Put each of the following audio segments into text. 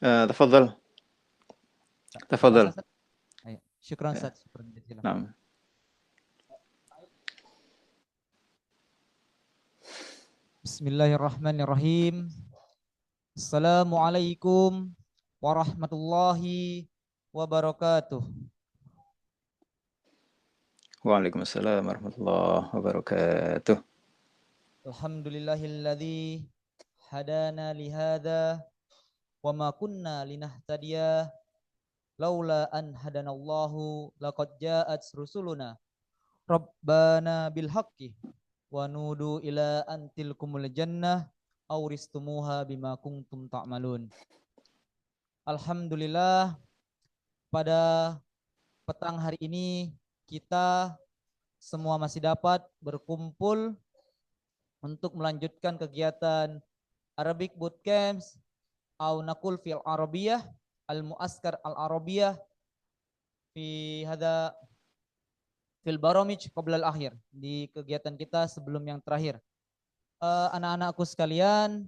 تفضل خلاص تفضل. Ustaz. Ayo. Syukran Ustaz. Syukran jazilan. نعم. Bismillahirrahmanirrahim. Assalamualaikum warahmatullahi wabarakatuh. وعليكم السلام ورحمة الله وبركاته. Alhamdulillahilladzi hadana lihada wa ma kunna linahtadiya laula an hadanallahu laqad ja'at rusuluna rabbana bil haqqi wa nudu ila antilkumul jannah auristumuha bima kuntum ta'malun. Alhamdulillah, pada petang hari ini kita semua masih dapat berkumpul untuk melanjutkan kegiatan Arabic Bootcamps au nakul fil Arabiyah al-muaskar al-Arabiyah fi hada fil baramij qabla al-akhir, di kegiatan kita sebelum yang terakhir. Anak-anakku sekalian,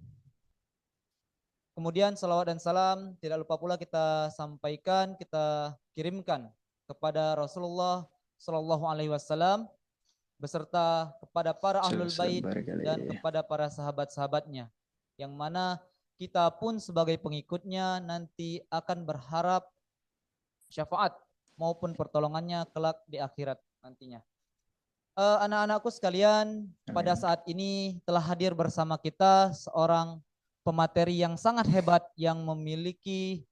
kemudian salawat dan salam tidak lupa pula kita sampaikan, kita kirimkan kepada Rasulullah Shallallahu Alaihi Wasallam beserta kepada para ahlul bait dan kepada para sahabat-sahabatnya, yang mana kita pun sebagai pengikutnya nanti akan berharap syafaat maupun pertolongannya kelak di akhirat nantinya. Anak-anakku sekalian, pada saat ini telah hadir bersama kita seorang pemateri yang sangat hebat yang memiliki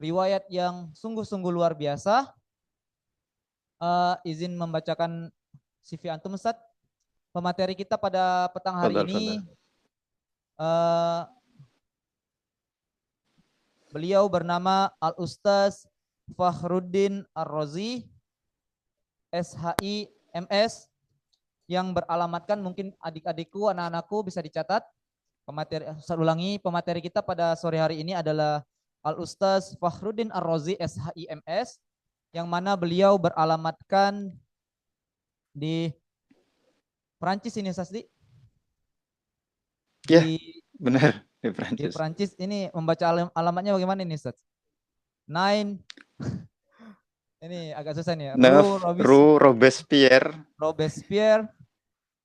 riwayat yang sungguh-sungguh luar biasa. Izin membacakan CV antum Ustaz. Pemateri kita pada petang hari تفضل ini تفضل. beliau bernama Al-Ustaz Fakhruddin Ar-Razi, SHI MS, yang beralamatkan, mungkin adik-adikku, anak-anakku bisa dicatat. Saya ulangi, pemateri kita pada sore hari ini adalah Al-Ustaz Fakhruddin Ar-Razi, SHI MS, yang mana beliau beralamatkan di Perancis ini, Sasdi. Ya, Di benar di Di Prancis. Perancis ini membaca alamatnya bagaimana ini, Ustaz? Nine. Ini agak susah nih ya. Rue Robespierre. Robespierre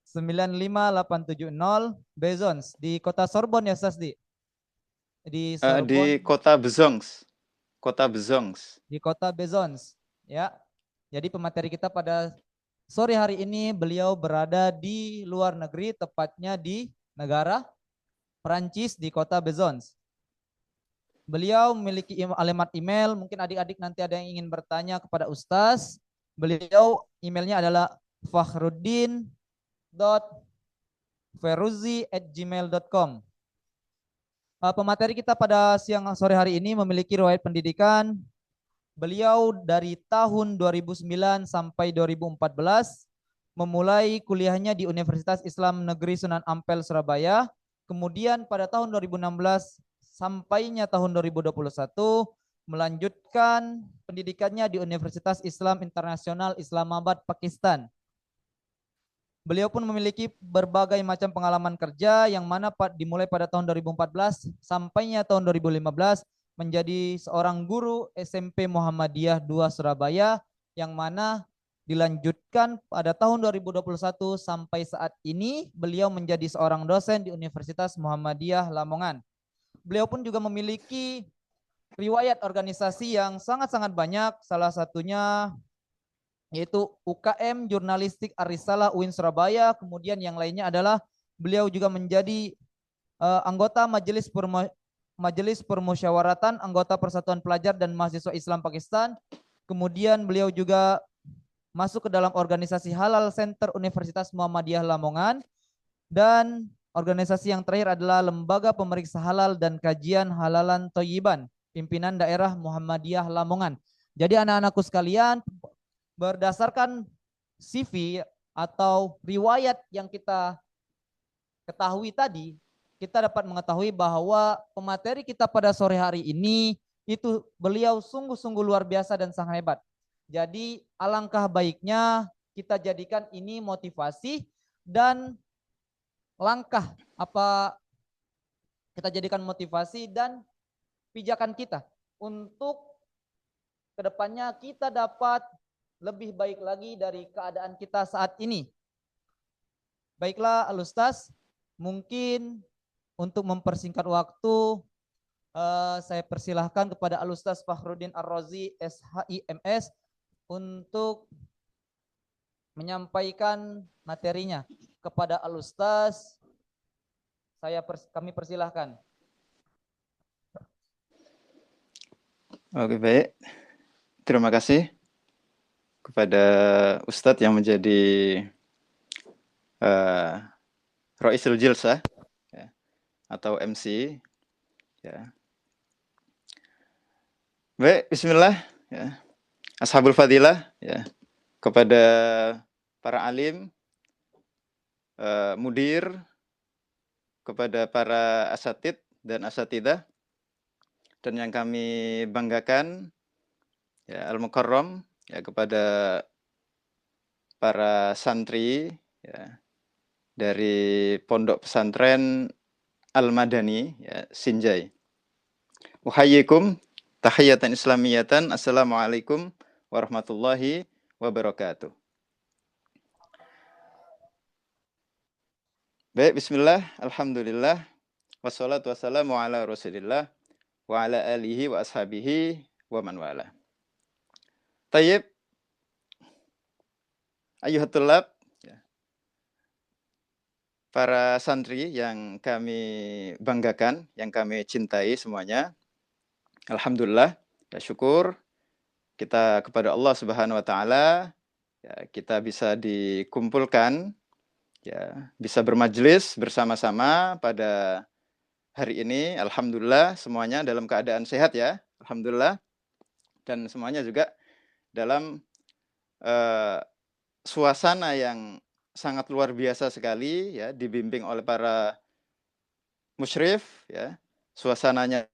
95870 Bezons di kota Sorbonne ya, Ustaz, di Sorbonne, Di kota Bezons. Kota Bezons. di kota Bezons ya. Jadi pemateri kita pada sore hari ini beliau berada di luar negeri, tepatnya di negara Perancis di kota Bezons. Beliau memiliki alamat email, mungkin adik-adik nanti ada yang ingin bertanya kepada Ustaz. Beliau emailnya adalah fakhruddin.feruzi@gmail.com. Pemateri kita pada siang sore hari ini memiliki riwayat pendidikan. Beliau dari tahun 2009 sampai 2014 memulai kuliahnya di Universitas Islam Negeri Sunan Ampel Surabaya. Kemudian pada tahun 2016 sampainya tahun 2021 melanjutkan pendidikannya di Universitas Islam Internasional Islamabad, Pakistan. Beliau pun memiliki berbagai macam pengalaman kerja yang mana dimulai pada tahun 2014 sampainya tahun 2015 menjadi seorang guru SMP Muhammadiyah 2 Surabaya, yang mana dilanjutkan pada tahun 2021 sampai saat ini beliau menjadi seorang dosen di Universitas Muhammadiyah Lamongan. Beliau pun juga memiliki riwayat organisasi yang sangat-sangat banyak, salah satunya yaitu UKM Jurnalistik Ar-Risalah UIN Surabaya. Kemudian yang lainnya adalah beliau juga menjadi anggota Majelis Permusyawaratan Anggota Persatuan Pelajar dan Mahasiswa Islam Pakistan. Kemudian beliau juga masuk ke dalam organisasi Halal Center Universitas Muhammadiyah Lamongan, dan organisasi yang terakhir adalah Lembaga Pemeriksa Halal dan Kajian Halalan Thoyiban, pimpinan daerah Muhammadiyah Lamongan. Jadi anak-anakku sekalian, berdasarkan CV atau riwayat yang kita ketahui tadi, kita dapat mengetahui bahwa pemateri kita pada sore hari ini itu beliau sungguh-sungguh luar biasa dan sangat hebat. Jadi alangkah baiknya kita jadikan ini motivasi dan langkah kita jadikan motivasi dan pijakan kita untuk kedepannya kita dapat lebih baik lagi dari keadaan kita saat ini. Baiklah Al-Ustaz, mungkin untuk mempersingkat waktu, saya persilahkan kepada Al-Ustaz Fakhruddin Ar-Razi SHIMS untuk menyampaikan materinya. Kepada Al-Ustaz, kami persilahkan. Oke, baik. Terima kasih kepada Ustadz yang menjadi Roisul Jilsah ya, atau MC. Ya. Baik, bismillah. Ya. Ashabul Fadilah, ya. Kepada para alim, mudir, kepada para asatid dan asatidah, dan yang kami banggakan, ya, Al-Mukarram, ya, kepada para santri, ya, dari Pondok Pesantren Al-Madani, ya, Sinjai. Uhayyikum tahiyatan islamiyatan. Assalamualaikum warahmatullahi wabarakatuh. Baik, bismillah, alhamdulillah, wassalatu wassalamu ala rasulillah, wa ala alihi wa ashabihi wa man wala. Tayyib, ayyuhat tulab, para santri yang kami banggakan, yang kami cintai semuanya. Alhamdulillah, ya syukur kita kepada Allah Subhanahu wa taala, ya, kita bisa dikumpulkan, ya, bisa bermajelis bersama-sama pada hari ini. Alhamdulillah semuanya dalam keadaan sehat, ya. Alhamdulillah. Dan semuanya juga dalam suasana yang sangat luar biasa sekali, ya, dibimbing oleh para musyrif, ya. Suasananya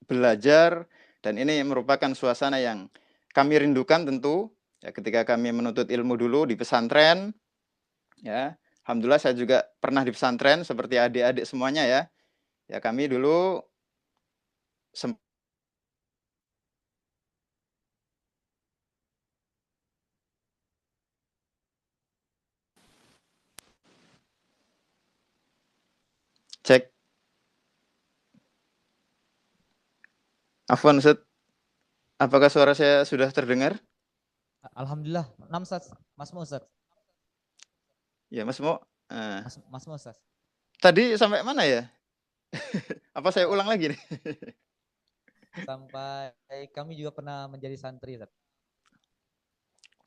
belajar, dan ini merupakan suasana yang kami rindukan tentu, ya, ketika kami menuntut ilmu dulu di pesantren, ya. Alhamdulillah saya juga pernah di pesantren seperti adik-adik semuanya, ya. Ya, kami dulu cek. Afwan Ustaz, apakah suara saya sudah terdengar? Alhamdulillah, Mas Mo Ustaz. Ya, Mas Mo. Mas Mo Ustaz. Tadi sampai mana ya? Apa saya ulang lagi nih? Sampai kami juga pernah menjadi santri, Ustaz.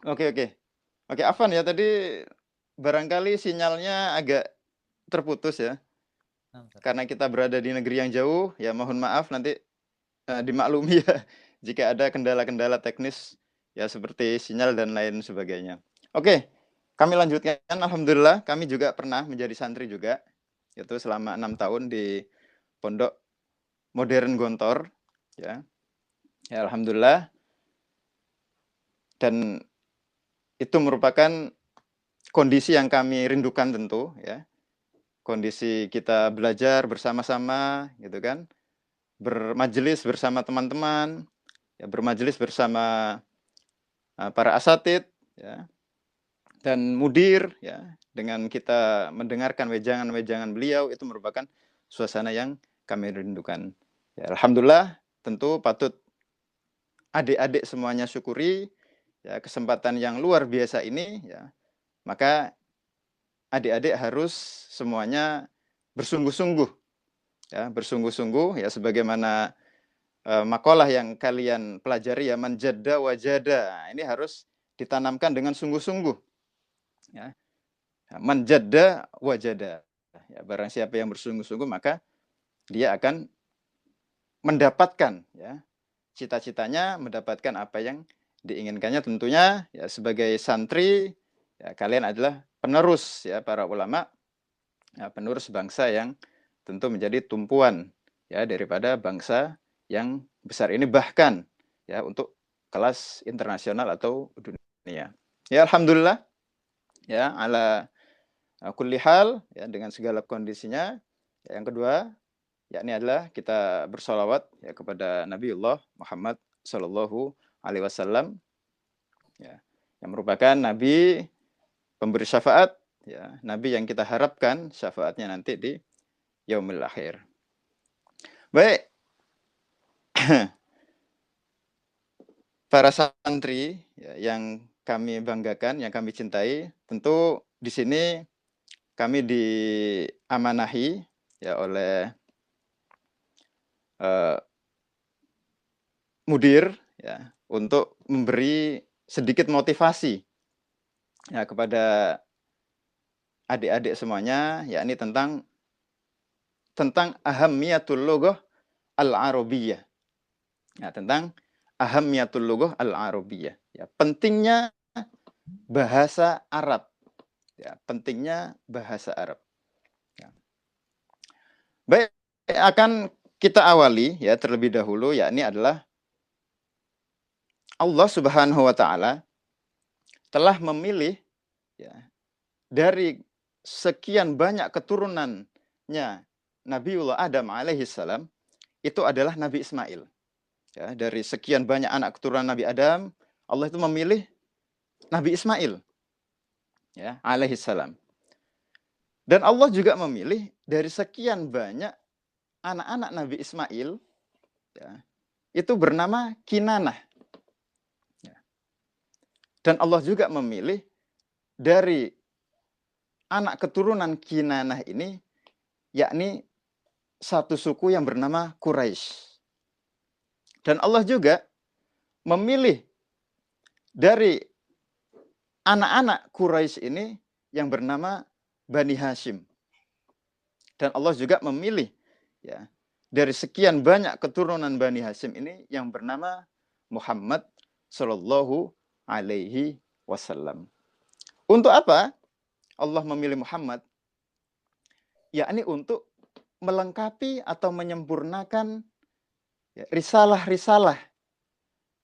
Oke. Oke, Afwan ya, tadi barangkali sinyalnya agak terputus, ya. Karena kita berada di negeri yang jauh, ya mohon maaf nanti dimaklumi, ya, jika ada kendala-kendala teknis, ya, seperti sinyal dan lain sebagainya. Oke, kami lanjutkan. Alhamdulillah kami juga pernah menjadi santri juga, yaitu selama 6 tahun di Pondok Modern Gontor, ya. Ya, alhamdulillah. Dan itu merupakan kondisi yang kami rindukan tentu, ya. Kondisi kita belajar bersama-sama, gitu kan. Bermajelis bersama teman-teman, ya, bermajelis bersama para asatid, ya, dan mudir, ya, dengan kita mendengarkan wejangan-wejangan beliau, itu merupakan suasana yang kami rindukan. Ya, alhamdulillah, tentu patut adik-adik semuanya syukuri, ya, kesempatan yang luar biasa ini, ya. Maka adik-adik harus semuanya bersungguh-sungguh, ya, bersungguh-sungguh, ya, sebagaimana makalah yang kalian pelajari, ya, manjadda wajada. Ini harus ditanamkan dengan sungguh-sungguh, ya. Manjadda wajada. Ya, barang siapa yang bersungguh-sungguh maka dia akan mendapatkan, ya, cita-citanya, mendapatkan apa yang diinginkannya. Tentunya, ya, sebagai santri, ya, kalian adalah penerus, ya, para ulama, ya, penerus bangsa yang tentu menjadi tumpuan, ya, daripada bangsa yang besar ini, bahkan, ya, untuk kelas internasional atau dunia. Ya, alhamdulillah, ya, ala Kulli hal, ya, dengan segala kondisinya. Yang kedua, yakni adalah kita bersolawat ya kepada Nabiullah Muhammad Sallallahu Alaihi Wasallam, ya, yang merupakan Nabi pemberi syafaat, ya, Nabi yang kita harapkan syafaatnya nanti di yaumil akhir. Baik, para santri ya, yang kami banggakan, yang kami cintai, tentu di sini kami diamanahi ya oleh mudir ya untuk memberi sedikit motivasi ya kepada adik-adik semuanya, yakni tentang ahammiyatul lughah al-arabiyyah. Ya, tentang ahammiyatul lughah al-arabiyyah. Ya, pentingnya bahasa Arab. Ya, pentingnya bahasa Arab. Ya. Baik, akan kita awali ya terlebih dahulu, yakni adalah Allah Subhanahu wa taala telah memilih ya dari sekian banyak keturunannya Nabiullah Adam alaihissalam itu adalah Nabi Ismail. Ya, dari sekian banyak anak keturunan Nabi Adam, Allah itu memilih Nabi Ismail ya alaihissalam. Dan Allah juga memilih dari sekian banyak anak-anak Nabi Ismail ya, itu bernama Kinanah. Ya. Dan Allah juga memilih dari anak keturunan Kinanah ini yakni satu suku yang bernama Quraisy. Dan Allah juga memilih dari anak-anak Quraisy ini yang bernama Bani Hashim. Dan Allah juga memilih ya dari sekian banyak keturunan Bani Hashim ini yang bernama Muhammad Sallallahu Alaihi Wasallam. Untuk apa Allah memilih Muhammad? Yakni untuk melengkapi atau menyempurnakan ya, risalah-risalah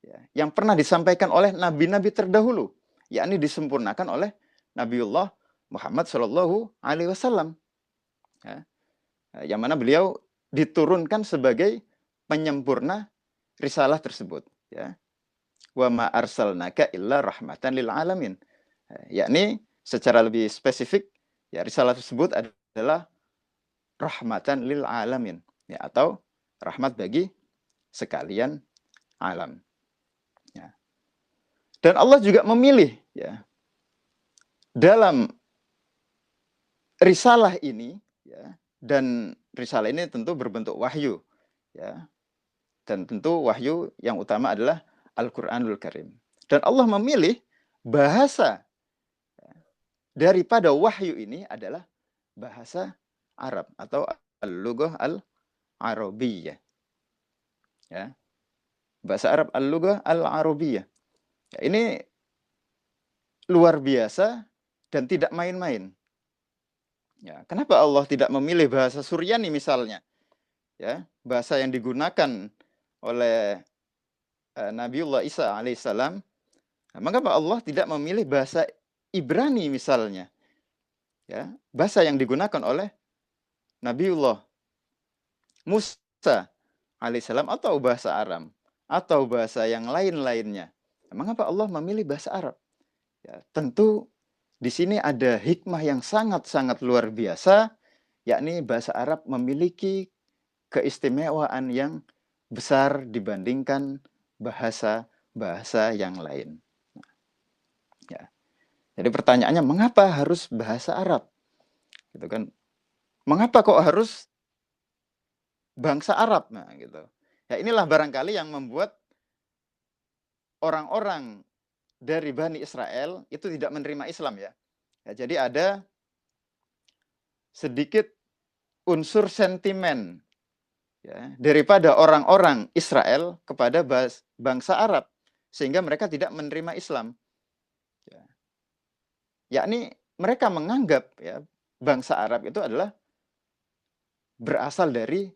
ya, yang pernah disampaikan oleh nabi-nabi terdahulu, yakni disempurnakan oleh Nabiullah Muhammad Shallallahu Alaihi Wasallam, ya, yang mana beliau diturunkan sebagai penyempurna risalah tersebut. Ya. Wa ma arsalnaka illa rahmatan lil alamin. Yakni secara lebih spesifik, ya risalah tersebut adalah rahmatan lil alamin, ya, atau rahmat bagi sekalian alam. Ya. Dan Allah juga memilih ya dalam risalah ini ya, dan risalah ini tentu berbentuk wahyu ya. Dan tentu wahyu yang utama adalah Al-Qur'anul Karim. Dan Allah memilih bahasa ya, daripada wahyu ini adalah bahasa Arab atau al-lughah al-arabiyyah. Ya. Bahasa Arab al-lughah al-arabiyyah. Ya, ini luar biasa dan tidak main-main. Ya, kenapa Allah tidak memilih bahasa Suryani misalnya? Ya, bahasa yang digunakan oleh Nabiullah Isa alaihissalam. Nah, mengapa Allah tidak memilih bahasa Ibrani misalnya? Ya, bahasa yang digunakan oleh Nabiullah Musa alaihissalam atau bahasa Aram atau bahasa yang lain-lainnya. Nah, mengapa Allah memilih bahasa Arab? Ya, tentu di sini ada hikmah yang sangat-sangat luar biasa, yakni bahasa Arab memiliki keistimewaan yang besar dibandingkan bahasa-bahasa yang lain. Ya. Jadi pertanyaannya, mengapa harus bahasa Arab? Gitu kan? Mengapa kok harus bangsa Arab? Nah, gitu. Ya inilah barangkali yang membuat orang-orang dari Bani Israel itu tidak menerima Islam ya. Ya, jadi ada sedikit unsur sentimen ya, daripada orang-orang Israel kepada bangsa Arab sehingga mereka tidak menerima Islam. Ya. Yakni mereka menganggap ya bangsa Arab itu adalah berasal dari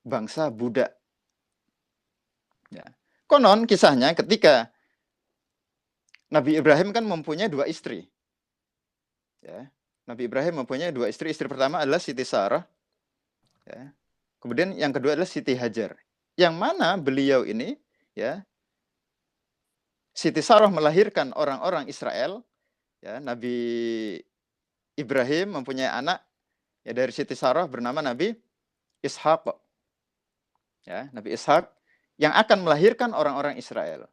bangsa Buddha. Ya. Konon kisahnya ketika Nabi Ibrahim kan mempunyai 2 istri. Ya. Nabi Ibrahim mempunyai 2 istri. Istri pertama adalah Siti Sarah. Ya. Kemudian yang kedua adalah Siti Hajar. Yang mana beliau ini, ya, Siti Sarah melahirkan orang-orang Israel. Ya, Nabi Ibrahim mempunyai anak ya dari Siti Sarah bernama Nabi Ishak. Ya, Nabi Ishak yang akan melahirkan orang-orang Israel.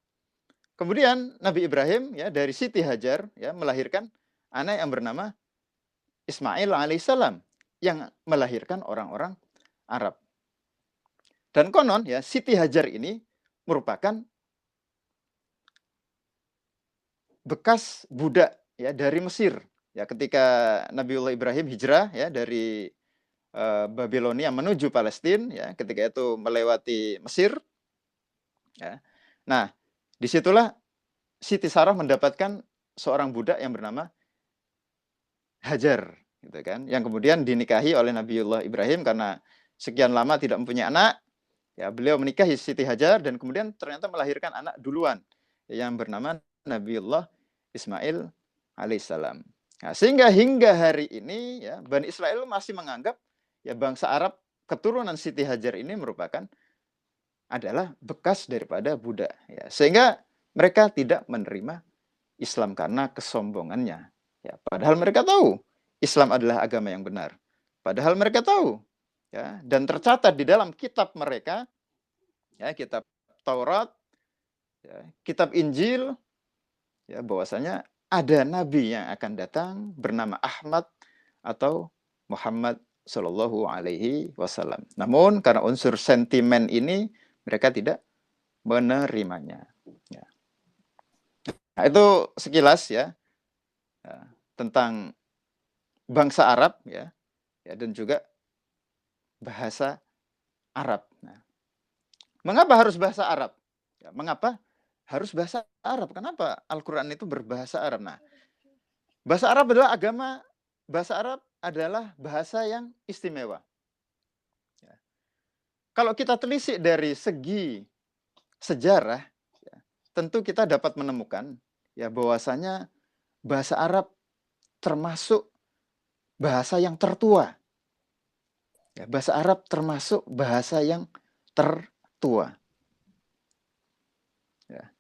Kemudian Nabi Ibrahim ya dari Siti Hajar ya melahirkan anak yang bernama Ismail alaihissalam yang melahirkan orang-orang Arab. Dan konon ya Siti Hajar ini merupakan bekas budak ya dari Mesir. Ya ketika Nabiullah Ibrahim hijrah ya dari Babilonia menuju Palestina ya ketika itu melewati Mesir ya. Nah, disitulah Siti Sarah mendapatkan seorang budak yang bernama Hajar gitu kan, yang kemudian dinikahi oleh Nabiullah Ibrahim karena sekian lama tidak mempunyai anak. Ya, beliau menikahi Siti Hajar dan kemudian ternyata melahirkan anak duluan yang bernama Nabiullah Ismail alaihissalam. Nah, sehingga hingga hari ini ya Bani Israel masih menganggap ya bangsa Arab keturunan Siti Hajar ini merupakan adalah bekas daripada budak ya. Sehingga mereka tidak menerima Islam karena kesombongannya. Ya, padahal mereka tahu Islam adalah agama yang benar. Padahal mereka tahu ya dan tercatat di dalam kitab mereka ya kitab Taurat ya, kitab Injil ya bahwasanya ada nabi yang akan datang bernama Ahmad atau Muhammad Shallallahu Alaihi Wasallam. Namun karena unsur sentimen ini mereka tidak menerimanya. Ya. Nah, itu sekilas ya tentang bangsa Arab ya dan juga bahasa Arab. Nah, mengapa harus bahasa Arab? Ya, mengapa harus bahasa Arab? Kenapa Al-Quran itu berbahasa Arab? Nah, bahasa Arab adalah bahasa Arab adalah bahasa yang istimewa. Ya. Kalau kita telisik dari segi sejarah, ya, tentu kita dapat menemukan ya bahwasanya bahasa Arab termasuk bahasa yang tertua. Ya, bahasa Arab termasuk bahasa yang tertua. Ya.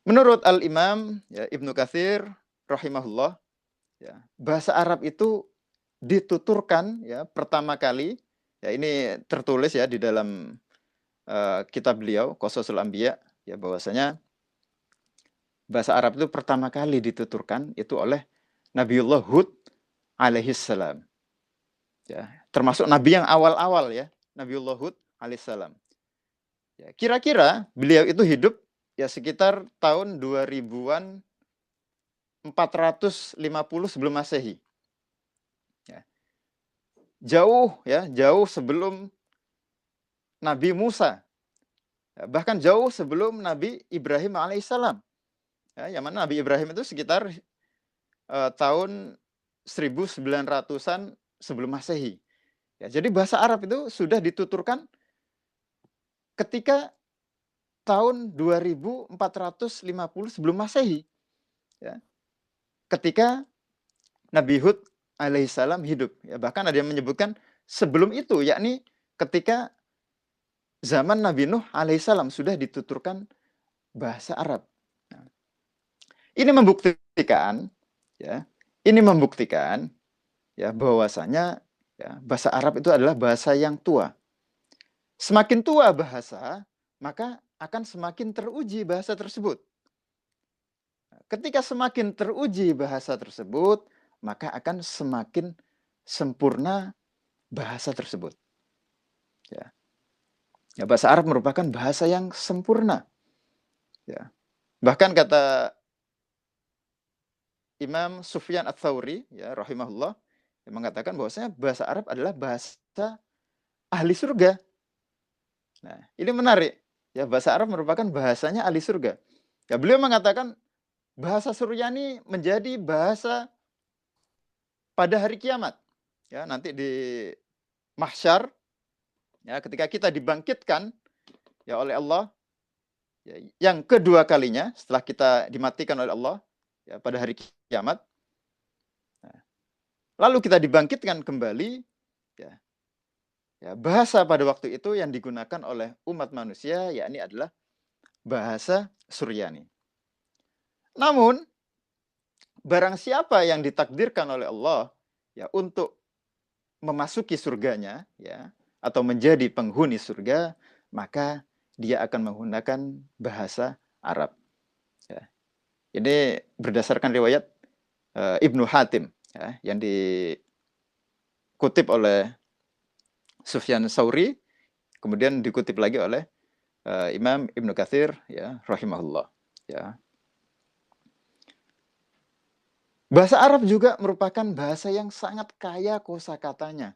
Menurut Al-Imam ya, Ibnu Katsir rahimahullah, ya, bahasa Arab itu dituturkan ya pertama kali, ya ini tertulis ya di dalam kitab beliau Qasasul Anbiya ya bahwasanya bahasa Arab itu pertama kali dituturkan itu oleh Nabiullah Hud alaihissalam. Ya, termasuk nabi yang awal-awal ya, Nabiullah Hud alaihissalam. Ya, kira-kira beliau itu hidup ya sekitar tahun 2000-an 450 sebelum Masehi. Ya. Jauh sebelum Nabi Musa. Ya, bahkan jauh sebelum Nabi Ibrahim alaihissalam. Ya, yang mana Nabi Ibrahim itu sekitar tahun 1900-an sebelum Masehi. Ya, jadi bahasa Arab itu sudah dituturkan ketika tahun 2450 sebelum Masehi. Ya. Ketika Nabi Hud alaihissalam hidup. Ya, bahkan ada yang menyebutkan sebelum itu, yakni ketika zaman Nabi Nuh alaihissalam sudah dituturkan bahasa Arab. Nah, ini membuktikan ya bahwasanya ya, bahasa Arab itu adalah bahasa yang tua. Semakin tua bahasa, maka akan semakin teruji bahasa tersebut. Ketika semakin teruji bahasa tersebut, maka akan semakin sempurna bahasa tersebut. Ya. Ya, bahasa Arab merupakan bahasa yang sempurna. Ya. Bahkan kata Imam Sufyan Ats-Tsauri ya rahimahullah yang mengatakan bahwasanya bahasa Arab adalah bahasa ahli surga. Nah, ini menarik. Ya, bahasa Arab merupakan bahasanya ahli surga. Ya, beliau mengatakan bahasa Suryani menjadi bahasa pada hari kiamat. Ya, nanti di mahsyar ya ketika kita dibangkitkan ya oleh Allah ya, yang kedua kalinya setelah kita dimatikan oleh Allah ya pada hari kiamat. Nah, Lalu kita dibangkitkan kembali, ya. Ya, bahasa pada waktu itu yang digunakan oleh umat manusia yakni adalah bahasa Suryani. Namun barang siapa yang ditakdirkan oleh Allah ya untuk memasuki surganya ya atau menjadi penghuni surga, maka dia akan menggunakan bahasa Arab. Ya. Ini berdasarkan riwayat Ibnu Hatim ya, yang dikutip oleh Sufyan Sauri, kemudian dikutip lagi oleh Imam Ibnu Katsir ya rahimahullah ya. Bahasa Arab juga merupakan bahasa yang sangat kaya kosakatanya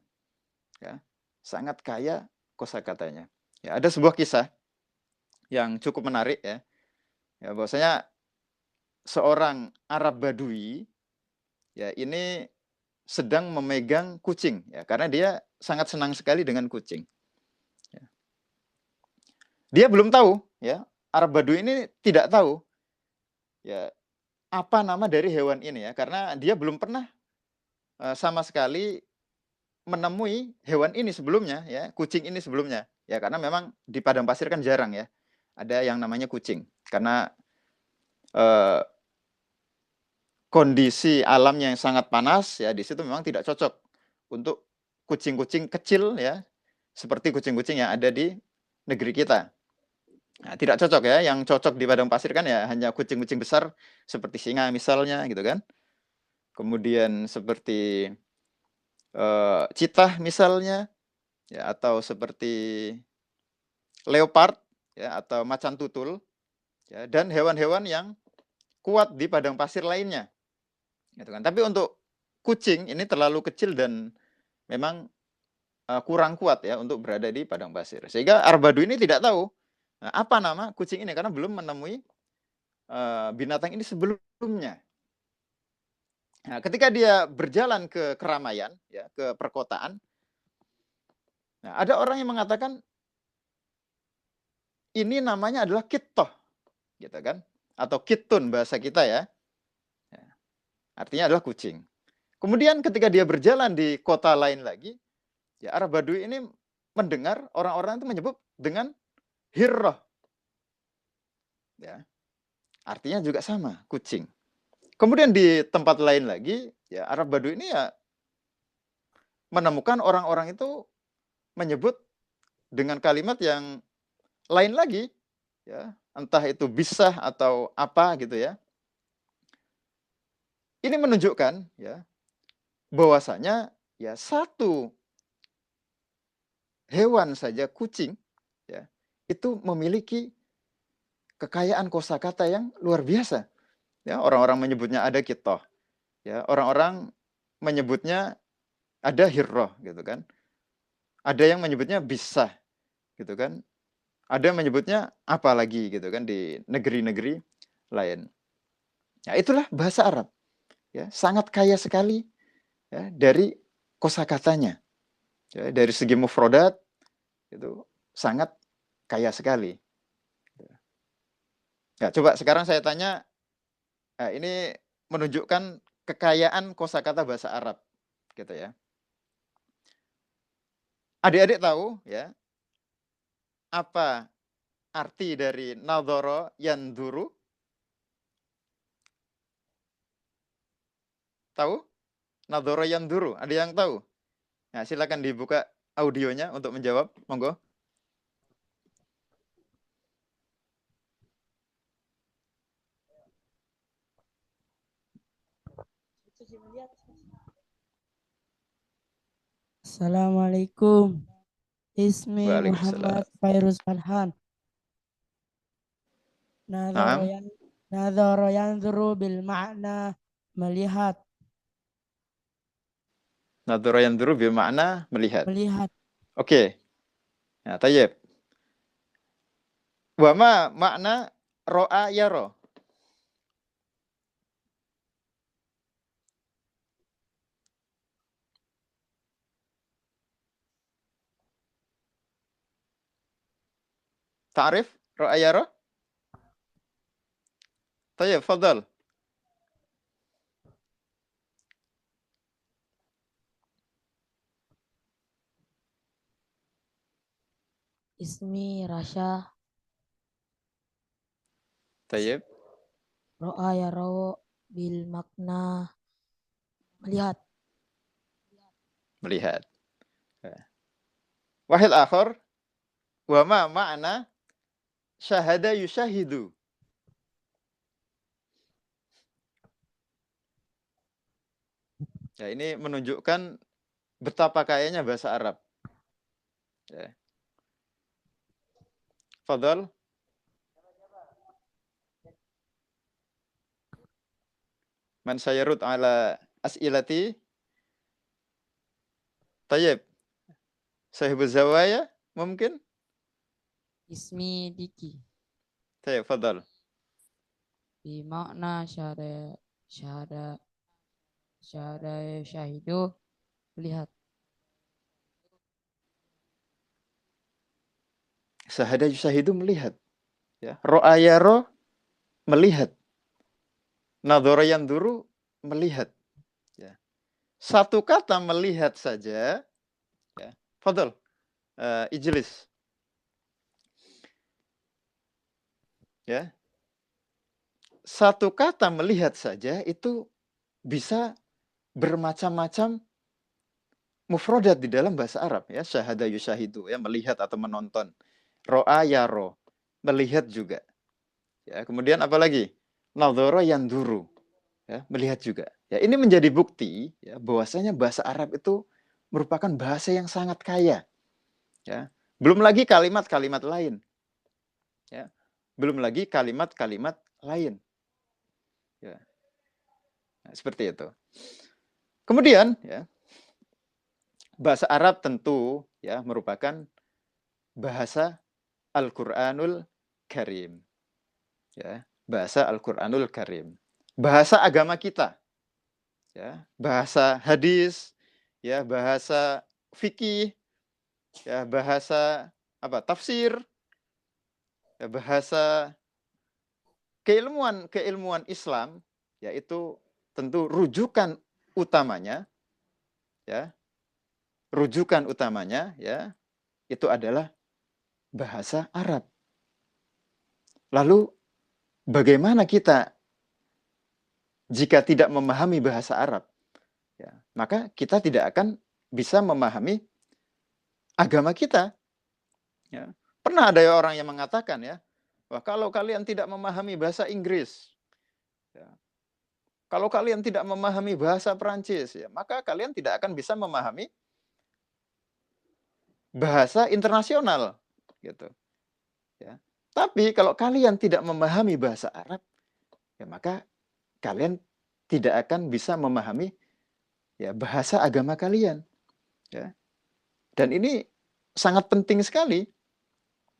ya. Sangat kaya kosakatanya. Ya, ada sebuah kisah yang cukup menarik ya. Ya, bahwasanya seorang Arab Badui ya ini sedang memegang kucing ya karena dia sangat senang sekali dengan kucing. Ya. Dia belum tahu ya, Arab Badui ini tidak tahu ya apa nama dari hewan ini ya karena dia belum pernah sama sekali menemui hewan ini sebelumnya ya, kucing ini sebelumnya. Ya karena memang di padang pasir kan jarang ya ada yang namanya kucing karena eh, kondisi alamnya yang sangat panas ya di situ memang tidak cocok untuk kucing-kucing kecil ya seperti kucing-kucing yang ada di negeri kita. Nah, tidak cocok ya, yang cocok di padang pasir kan ya hanya kucing-kucing besar seperti singa misalnya gitu kan. Kemudian seperti citah misalnya ya atau seperti leopard ya atau macan tutul ya dan hewan-hewan yang kuat di padang pasir lainnya. Gitu kan. Tapi untuk kucing ini terlalu kecil dan memang kurang kuat ya untuk berada di padang pasir. Sehingga Arbadu ini tidak tahu apa nama kucing ini karena belum menemui binatang ini sebelumnya. Nah, ketika dia berjalan ke keramaian, ya, ke perkotaan, nah, ada orang yang mengatakan ini namanya adalah kittoh, gitu kan? Atau kitun bahasa kita ya. Ya, artinya adalah kucing. Kemudian ketika dia berjalan di kota lain lagi, ya Arab Badui ini mendengar orang-orang itu menyebut dengan hirroh. Ya, artinya juga sama, kucing. Kemudian di tempat lain lagi, ya Arab Badui ini ya menemukan orang-orang itu menyebut dengan kalimat yang lain lagi, ya entah itu bisa atau apa gitu ya. Ini menunjukkan ya bahwasanya ya satu hewan saja kucing ya itu memiliki kekayaan kosakata yang luar biasa. Ya, orang-orang menyebutnya ada kitoh. Ya, orang-orang menyebutnya ada hirroh gitu kan. Ada yang menyebutnya bisa gitu kan. Ada yang menyebutnya apa lagi gitu kan di negeri-negeri lain. Ya, itulah bahasa Arab. Ya, sangat kaya sekali ya dari kosakatanya. Ya, dari segi mufrodat itu sangat kaya sekali. Ya, coba sekarang saya tanya, ini menunjukkan kekayaan kosakata bahasa Arab, gitu ya. Adik-adik tahu ya apa arti dari nadhara yanduru? Tahu? Nadhara yanduru, ada yang tahu? Nah, silakan dibuka audionya untuk menjawab, monggo. Assalamualaikum. Ismi Waalaikumsalam. Muhammad Fairuz Farhan. Naam, Nadhara yanzuru bil makna melihat. nadhara yanduru bermakna melihat. Melihat. Oke. Nah, tayyib. Wa ma makna ro'a yaro? Ta'rif ro'a yaro? Tayyib, fadal. Ismi Rasya. Tayyib. Ro'a yaro bil makna melihat. Melihat. Wahid akhar. Wa ma ma'na syahada yusyahidu. Ya, ini menunjukkan betapa kayanya bahasa Arab. Ya. Fadhal. Man sayarud ala as'ilati. Tayyib. Sahibuz zawaya mungkin? Ismi Diki. Tayyib, fadhal. Bimakna syahada syahidu lihat. Syahada yusyahidu melihat. Ya. Ro'a yaro melihat. Nadhara yanduru melihat. Ya. Satu kata melihat saja. Ya. Fadhal. Ijlis. Ya. Satu kata melihat saja itu bisa bermacam-macam mufradat di dalam bahasa Arab, ya. Syahada yusyahidu, ya, melihat atau menonton. Ro'a yaro, melihat juga. Ya, kemudian apa lagi? Nadhara yanduru, ya, melihat juga. Ya, ini menjadi bukti, ya, bahwasanya bahasa Arab itu merupakan bahasa yang sangat kaya. Ya. Belum lagi kalimat-kalimat lain. Ya. Belum lagi kalimat-kalimat lain. Ya. Nah, seperti itu. Kemudian, ya, bahasa Arab tentu, ya, merupakan bahasa Al-Qur'anul Karim. Ya, bahasa Al-Qur'anul Karim. Bahasa agama kita. Ya, bahasa hadis, ya, bahasa fikih, ya, bahasa apa? Tafsir, ya, bahasa keilmuan Islam, yaitu tentu rujukan utamanya, ya, rujukan utamanya, ya, itu adalah bahasa Arab. Lalu bagaimana kita jika tidak memahami bahasa Arab? Ya, maka kita tidak akan bisa memahami agama kita. Ya. Pernah ada orang yang mengatakan, ya, wah, kalau kalian tidak memahami bahasa Inggris, ya, kalau kalian tidak memahami bahasa Perancis, ya, maka kalian tidak akan bisa memahami bahasa internasional, gitu. Ya. Tapi kalau kalian tidak memahami bahasa Arab, ya, maka kalian tidak akan bisa memahami, ya, bahasa agama kalian. Ya. Dan ini sangat penting sekali,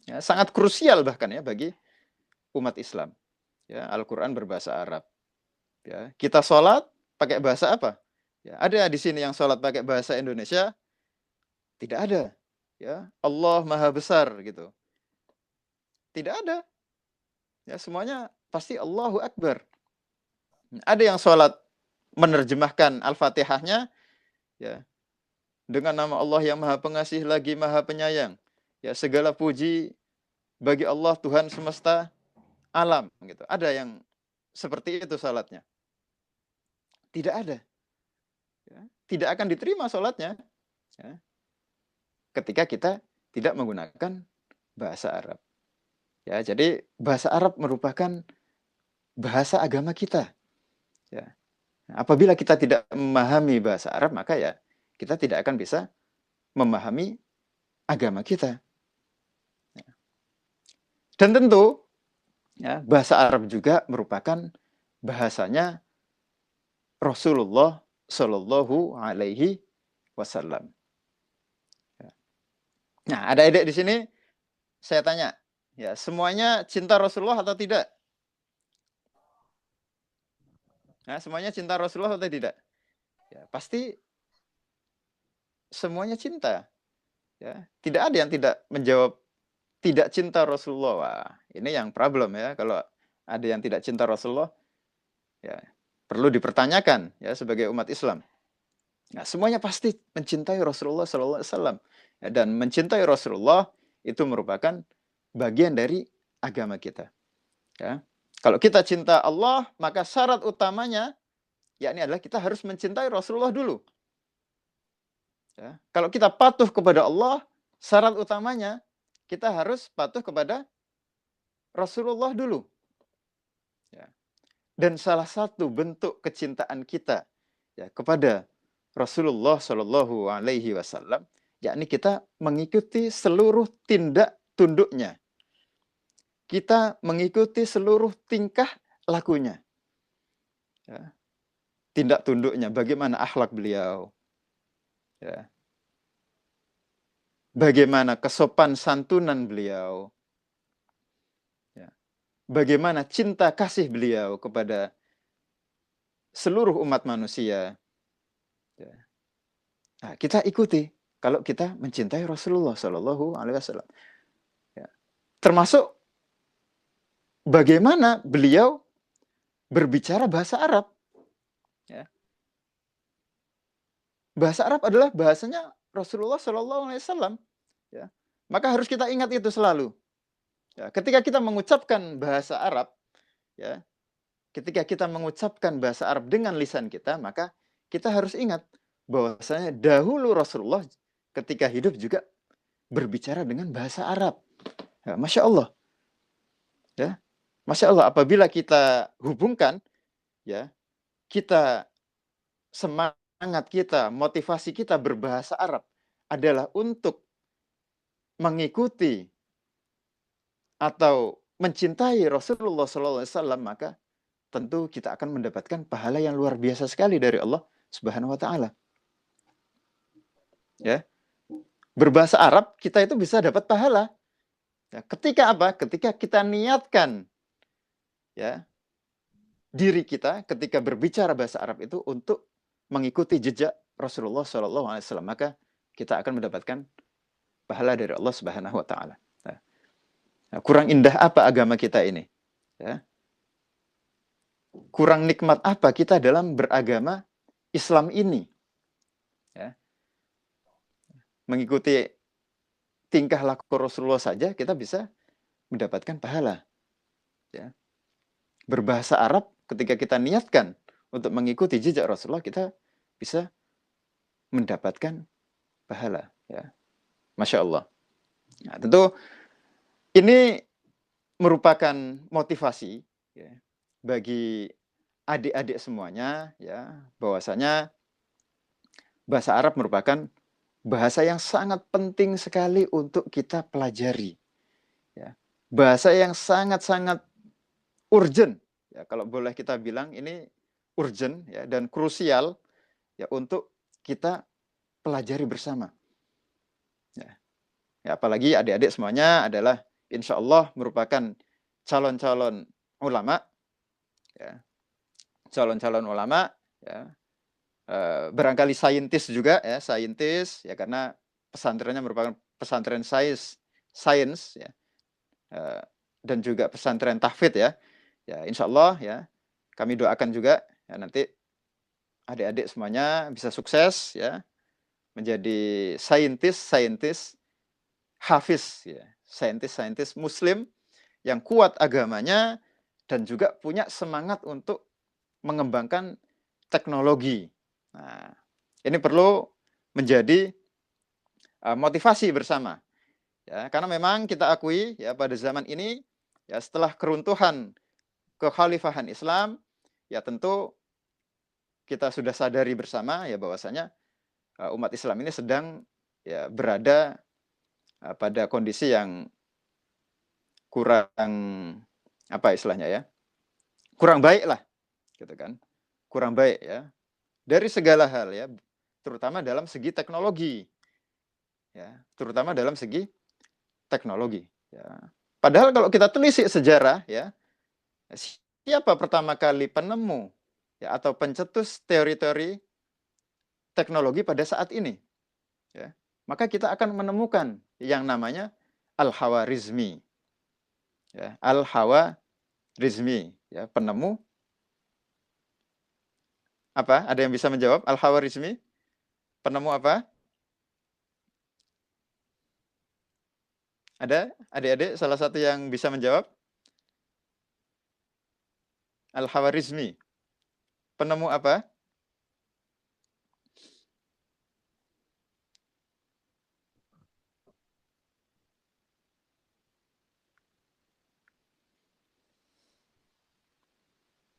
ya, sangat krusial bahkan, ya, bagi umat Islam. Ya, Al-Quran berbahasa Arab. Ya, kita sholat pakai bahasa apa? Ya, ada di sini yang sholat pakai bahasa Indonesia? Tidak ada. Ya, Allah Maha Besar gitu. Tidak ada. Ya, semuanya pasti Allahu Akbar. Ada yang sholat menerjemahkan Al-Fatihahnya, ya, dengan nama Allah yang Maha Pengasih lagi Maha Penyayang. Ya, segala puji bagi Allah Tuhan semesta alam, gitu. Ada yang seperti itu salatnya? Tidak ada. Ya, tidak akan diterima salatnya, ya, ketika kita tidak menggunakan bahasa Arab. Ya, jadi bahasa Arab merupakan bahasa agama kita. Ya. Apabila kita tidak memahami bahasa Arab, maka, ya, kita tidak akan bisa memahami agama kita. Ya. Dan tentu, ya, bahasa Arab juga merupakan bahasanya Rasulullah Shallallahu Alaihi Wasallam. Nah, ada adik di sini, saya tanya, ya, semuanya cinta Rasulullah atau tidak? Nah, semuanya cinta Rasulullah atau tidak? Ya, pasti semuanya cinta. Ya, tidak ada yang tidak menjawab tidak cinta Rasulullah. Wah, ini yang problem, ya. Kalau ada yang tidak cinta Rasulullah, ya, perlu dipertanyakan, ya, sebagai umat Islam. Nah, semuanya pasti mencintai Rasulullah SAW. Ya, dan mencintai Rasulullah itu merupakan bagian dari agama kita. Ya. Kalau kita cinta Allah, maka syarat utamanya yakni adalah kita harus mencintai Rasulullah dulu. Ya. Kalau kita patuh kepada Allah, syarat utamanya kita harus patuh kepada Rasulullah dulu. Ya. Dan salah satu bentuk kecintaan kita ya kepada Rasulullah Shallallahu Alaihi Wasallam, yakni kita mengikuti seluruh tindak tunduknya, kita mengikuti seluruh tingkah lakunya, ya. Tindak tunduknya, bagaimana akhlak beliau, ya. Bagaimana kesopan santunan beliau, ya. Bagaimana cinta kasih beliau kepada seluruh umat manusia. Ya. Nah, kita ikuti kalau kita mencintai Rasulullah Shallallahu Alaihi Wasallam. Ya. Termasuk bagaimana beliau berbicara bahasa Arab. Ya. Bahasa Arab adalah bahasanya Rasulullah Shallallahu Alaihi Wasallam. Ya. Maka harus kita ingat itu selalu. Ya. Ketika kita mengucapkan bahasa Arab, ya, ketika kita mengucapkan bahasa Arab dengan lisan kita, maka kita harus ingat bahwasanya dahulu Rasulullah ketika hidup juga berbicara dengan bahasa Arab. Ya, Masya Allah. Ya. Masya Allah, apabila kita hubungkan, ya, kita semangat kita, motivasi kita berbahasa Arab adalah untuk mengikuti atau mencintai Rasulullah SAW, maka tentu kita akan mendapatkan pahala yang luar biasa sekali dari Allah Subhanahu wa taala. Ya. Berbahasa Arab kita itu bisa dapat pahala. Ya, ketika apa? Ketika kita niatkan, ya, diri kita ketika berbicara bahasa Arab itu untuk mengikuti jejak Rasulullah SAW, maka kita akan mendapatkan pahala dari Allah Subhanahu wa taala. Nah, kurang indah apa agama kita ini? Ya. Kurang nikmat apa kita dalam beragama Islam ini? Ya. Mengikuti tingkah laku Rasulullah saja kita bisa mendapatkan pahala. Ya. Berbahasa Arab ketika kita niatkan untuk mengikuti jejak Rasulullah, kita bisa mendapatkan pahala. Ya. Masya Allah. Nah, tentu ini merupakan motivasi, ya, bagi adik-adik semuanya, ya, bahwasanya bahasa Arab merupakan bahasa yang sangat penting sekali untuk kita pelajari. Ya. Bahasa yang sangat-sangat urgent, ya, kalau boleh kita bilang ini urgent, ya, dan krusial, ya, untuk kita pelajari bersama. Ya. Ya, apalagi adik-adik semuanya adalah insya Allah merupakan calon-calon ulama, ya. Calon-calon ulama, ya. Barangkali saintis juga, ya, saintis, ya, karena pesantrennya merupakan pesantren sains, ya, dan juga pesantren tahfidz, ya. Ya, insya Allah, ya, kami doakan juga, ya, nanti adik-adik semuanya bisa sukses, ya, menjadi saintis hafiz, ya, saintis Muslim yang kuat agamanya dan juga punya semangat untuk mengembangkan teknologi. Nah, ini perlu menjadi motivasi bersama, ya, karena memang kita akui, ya, pada zaman ini, ya, setelah keruntuhan kekhalifahan Islam, ya, tentu kita sudah sadari bersama, ya, bahwasanya umat Islam ini sedang, ya, berada pada kondisi yang kurang, apa istilahnya, ya, kurang baik lah, gitu kan, kurang baik, ya, dari segala hal, ya, terutama dalam segi teknologi, ya, terutama dalam segi teknologi, ya. Padahal kalau kita telisik sejarah, ya, siapa pertama kali penemu, ya, atau pencetus teori-teori teknologi pada saat ini, ya, maka kita akan menemukan yang namanya Al-Khawarizmi, ya, Al-Khawarizmi, ya, penemu apa? Ada yang bisa menjawab? Al-Khawarizmi penemu apa? Ada adik-adik salah satu yang bisa menjawab? Al-Khawarizmi. Penemu apa?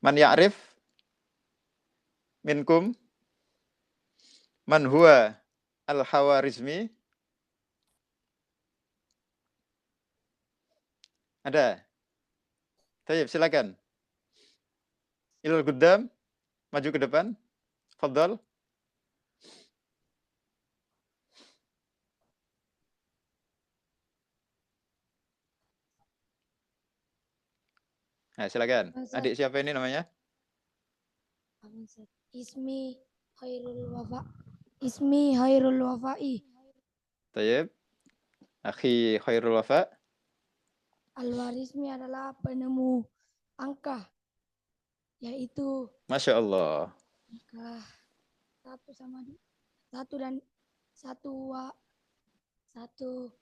Man ya'rif minkum man huwa al-Khawarizmi? Ada? Tayyib, silakan. Ilal Guddam, maju ke depan. Fadhal. Nah, silakan. Adik siapa ini namanya? Ismi Khairul Wafa'i. Tayyib. Akhi Khairul Wafa. Al-Warismi adalah penemu angka, yaitu Masya Allah. angka 1 dan 1 1 1.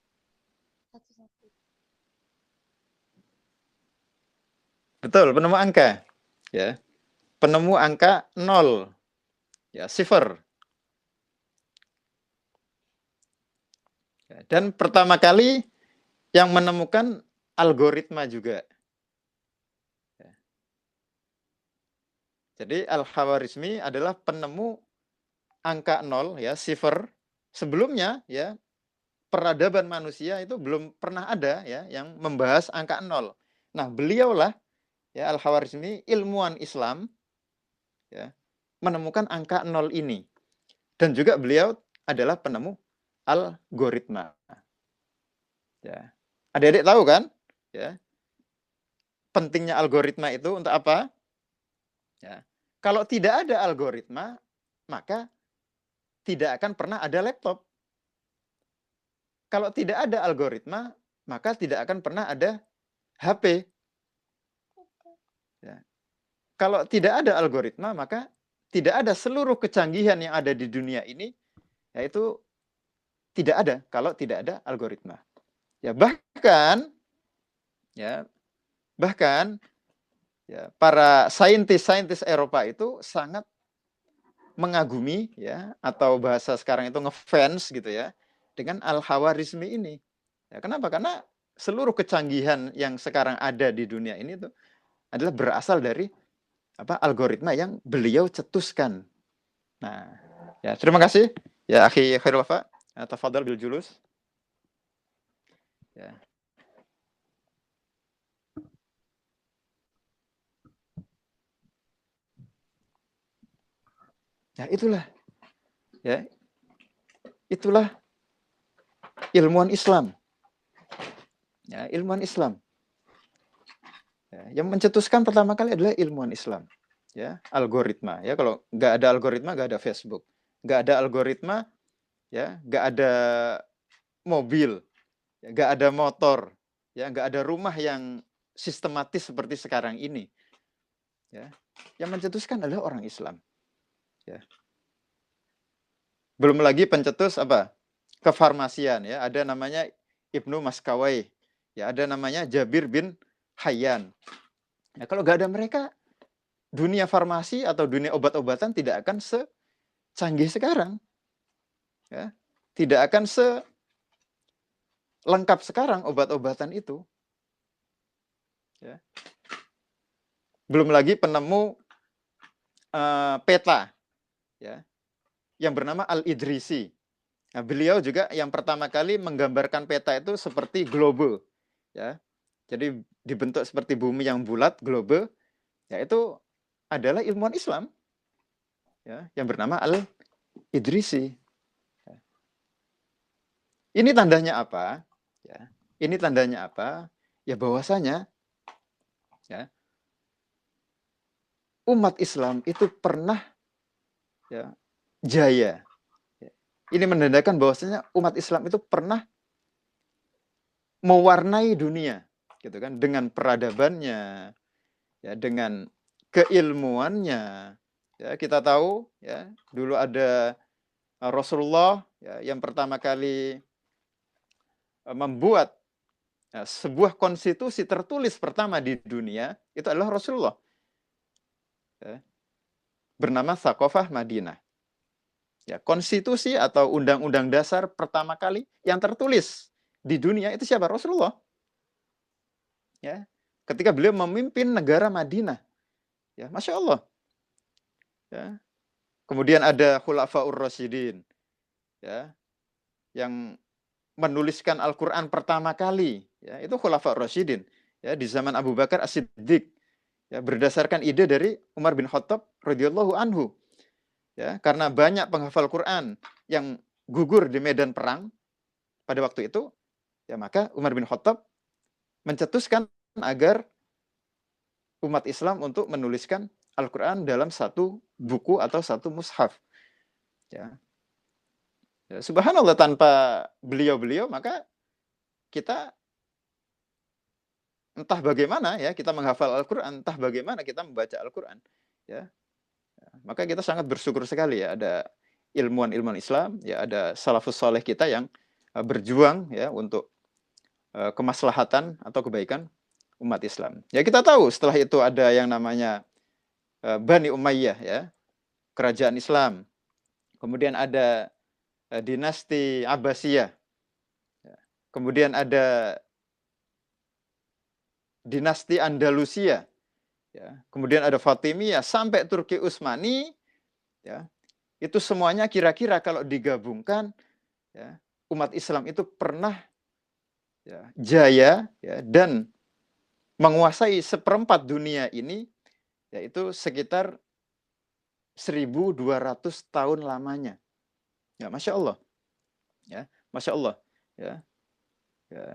Betul, penemu angka. Ya. Penemu angka 0. Ya, sifar. Ya, dan pertama kali yang menemukan algoritma juga. Ya. Jadi Al-Khawarizmi adalah penemu angka 0, ya, sifar. Sebelumnya, ya, peradaban manusia itu belum pernah ada, ya, yang membahas angka 0. Nah, beliaulah, ya, Al-Khawarizmi, ilmuwan Islam, ya, menemukan angka 0 ini. Dan juga beliau adalah penemu algoritma. Ya. Adik-adik tahu kan? Ya. Pentingnya algoritma itu untuk apa? Ya. Kalau tidak ada algoritma, maka tidak akan pernah ada laptop. Kalau tidak ada algoritma, maka tidak akan pernah ada HP. Ya. Kalau tidak ada algoritma, maka tidak ada seluruh kecanggihan yang ada di dunia ini, yaitu tidak ada kalau tidak ada algoritma. Ya, bahkan ya para saintis Eropa itu sangat mengagumi, ya, atau bahasa sekarang itu ngefans gitu ya dengan Al-Khawarizmi ini. Ya, kenapa? Karena seluruh kecanggihan yang sekarang ada di dunia ini tuh adalah berasal dari algoritma yang beliau cetuskan. Nah, ya, terima kasih ya akhi Khairul Wafa. Tafadhal bil julus. Ya. Ya, itulah. Ya. Itulah ilmuwan Islam. Ya, ilmuwan Islam. Ya, yang mencetuskan pertama kali adalah ilmuwan Islam. Ya, algoritma. Ya, kalau nggak ada algoritma, nggak ada Facebook. Nggak ada algoritma, ya, nggak ada mobil, ya, nggak ada motor, ya, nggak ada rumah yang sistematis seperti sekarang ini. Ya, yang mencetuskan adalah orang Islam. Ya. Belum lagi pencetus kefarmasian, ya, ada namanya Ibnu Maskawai, ya, ada namanya Jabir bin Hayyan. Ya, kalau nggak ada mereka, dunia farmasi atau dunia obat-obatan tidak akan secanggih sekarang, ya, tidak akan selengkap sekarang obat-obatan itu. Ya. Belum lagi penemu peta, ya, yang bernama Al-Idrisi. Nah, beliau juga yang pertama kali menggambarkan peta itu seperti globe, ya. Jadi dibentuk seperti bumi yang bulat, globe, ya, itu adalah ilmuwan Islam, ya, yang bernama Al-Idrisi. Ya. Ini tandanya apa? Ya. Ini tandanya apa? Ya, bahwasanya, ya, umat Islam itu pernah, ya, jaya. Ini menandakan bahwasanya umat Islam itu pernah mewarnai dunia, gitu kan, dengan peradabannya, ya, dengan keilmuannya. Ya, kita tahu, ya, dulu ada Rasulullah, ya, yang pertama kali membuat Nah, sebuah konstitusi tertulis pertama di dunia itu adalah Rasulullah. Ya, bernama Thaqafah Madinah. Ya, konstitusi atau undang-undang dasar pertama kali yang tertulis di dunia itu siapa? Rasulullah. Ya, ketika beliau memimpin negara Madinah. Ya, Masya Allah. Ya. Kemudian ada Khulafaur Rasyidin. Ya, yang menuliskan Al-Quran pertama kali. Ya, itu Khulafaur Rasyidin. Ya, di zaman Abu Bakar As-Siddiq. Ya, berdasarkan ide dari Umar bin Khattab radhiyallahu anhu. Ya, karena banyak penghafal Quran yang gugur di medan perang pada waktu itu, ya maka Umar bin Khattab mencetuskan agar umat Islam untuk menuliskan Al-Quran dalam satu buku atau satu mushaf. Ya. Ya, subhanallah, tanpa beliau-beliau maka kita entah bagaimana ya kita menghafal Al-Quran, entah bagaimana kita membaca Al-Quran. Ya. Maka kita sangat bersyukur sekali ya ada ilmuwan-ilmuwan Islam, ya ada salafus saleh kita yang berjuang ya untuk kemaslahatan atau kebaikan umat Islam. Ya kita tahu setelah itu ada yang namanya Bani Umayyah ya, kerajaan Islam. Kemudian ada dinasti Abbasiyah. Ya. Kemudian ada dinasti Andalusia. Ya. Kemudian ada Fatimiyah sampai Turki Utsmani. Ya. Itu semuanya kira-kira kalau digabungkan ya, umat Islam itu pernah ya, jaya ya, dan menguasai seperempat dunia ini, yaitu sekitar 1.200 tahun lamanya. Ya, Masya Allah. Ya, Masya Allah. Ya. Ya.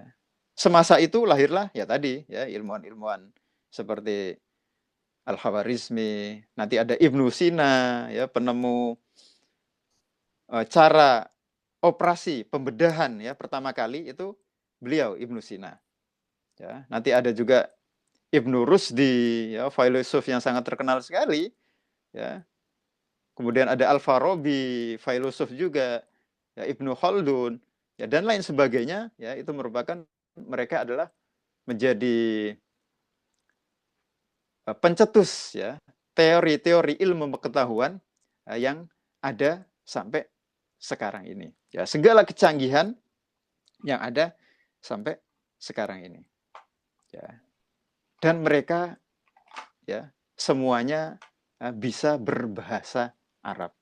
Semasa itu lahirlah ya tadi ya ilmuwan-ilmuwan seperti Al-Khawarizmi, nanti ada Ibnu Sina ya penemu cara operasi pembedahan ya pertama kali itu beliau Ibnu Sina. Ya, nanti ada juga Ibnu Rusdi ya filosof yang sangat terkenal sekali ya. Kemudian ada Al-Farabi, filosof juga, ya Ibnu Khaldun ya dan lain sebagainya ya itu merupakan mereka adalah menjadi pencetus ya teori-teori ilmu pengetahuan yang ada sampai sekarang ini. Ya, segala kecanggihan yang ada sampai sekarang ini. Ya. Dan mereka ya semuanya bisa berbahasa Arab.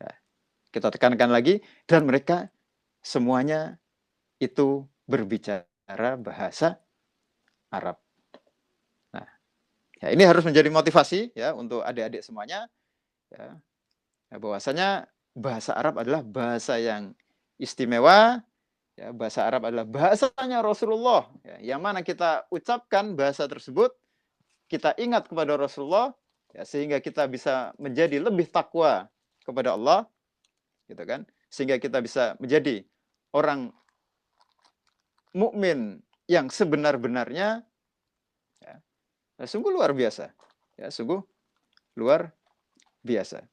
Ya. Kita tekankan lagi, dan mereka semuanya itu berbicara bahasa Arab. Nah, ya ini harus menjadi motivasi ya untuk adik-adik semuanya. Ya, bahwasanya bahasa Arab adalah bahasa yang istimewa. Ya, bahasa Arab adalah bahasanya Rasulullah. Ya, yang mana kita ucapkan bahasa tersebut, kita ingat kepada Rasulullah, ya, sehingga kita bisa menjadi lebih takwa kepada Allah, gitu kan? Sehingga kita bisa menjadi orang mukmin yang sebenar-benarnya. Ya, sungguh luar biasa. Ya, sungguh luar biasa.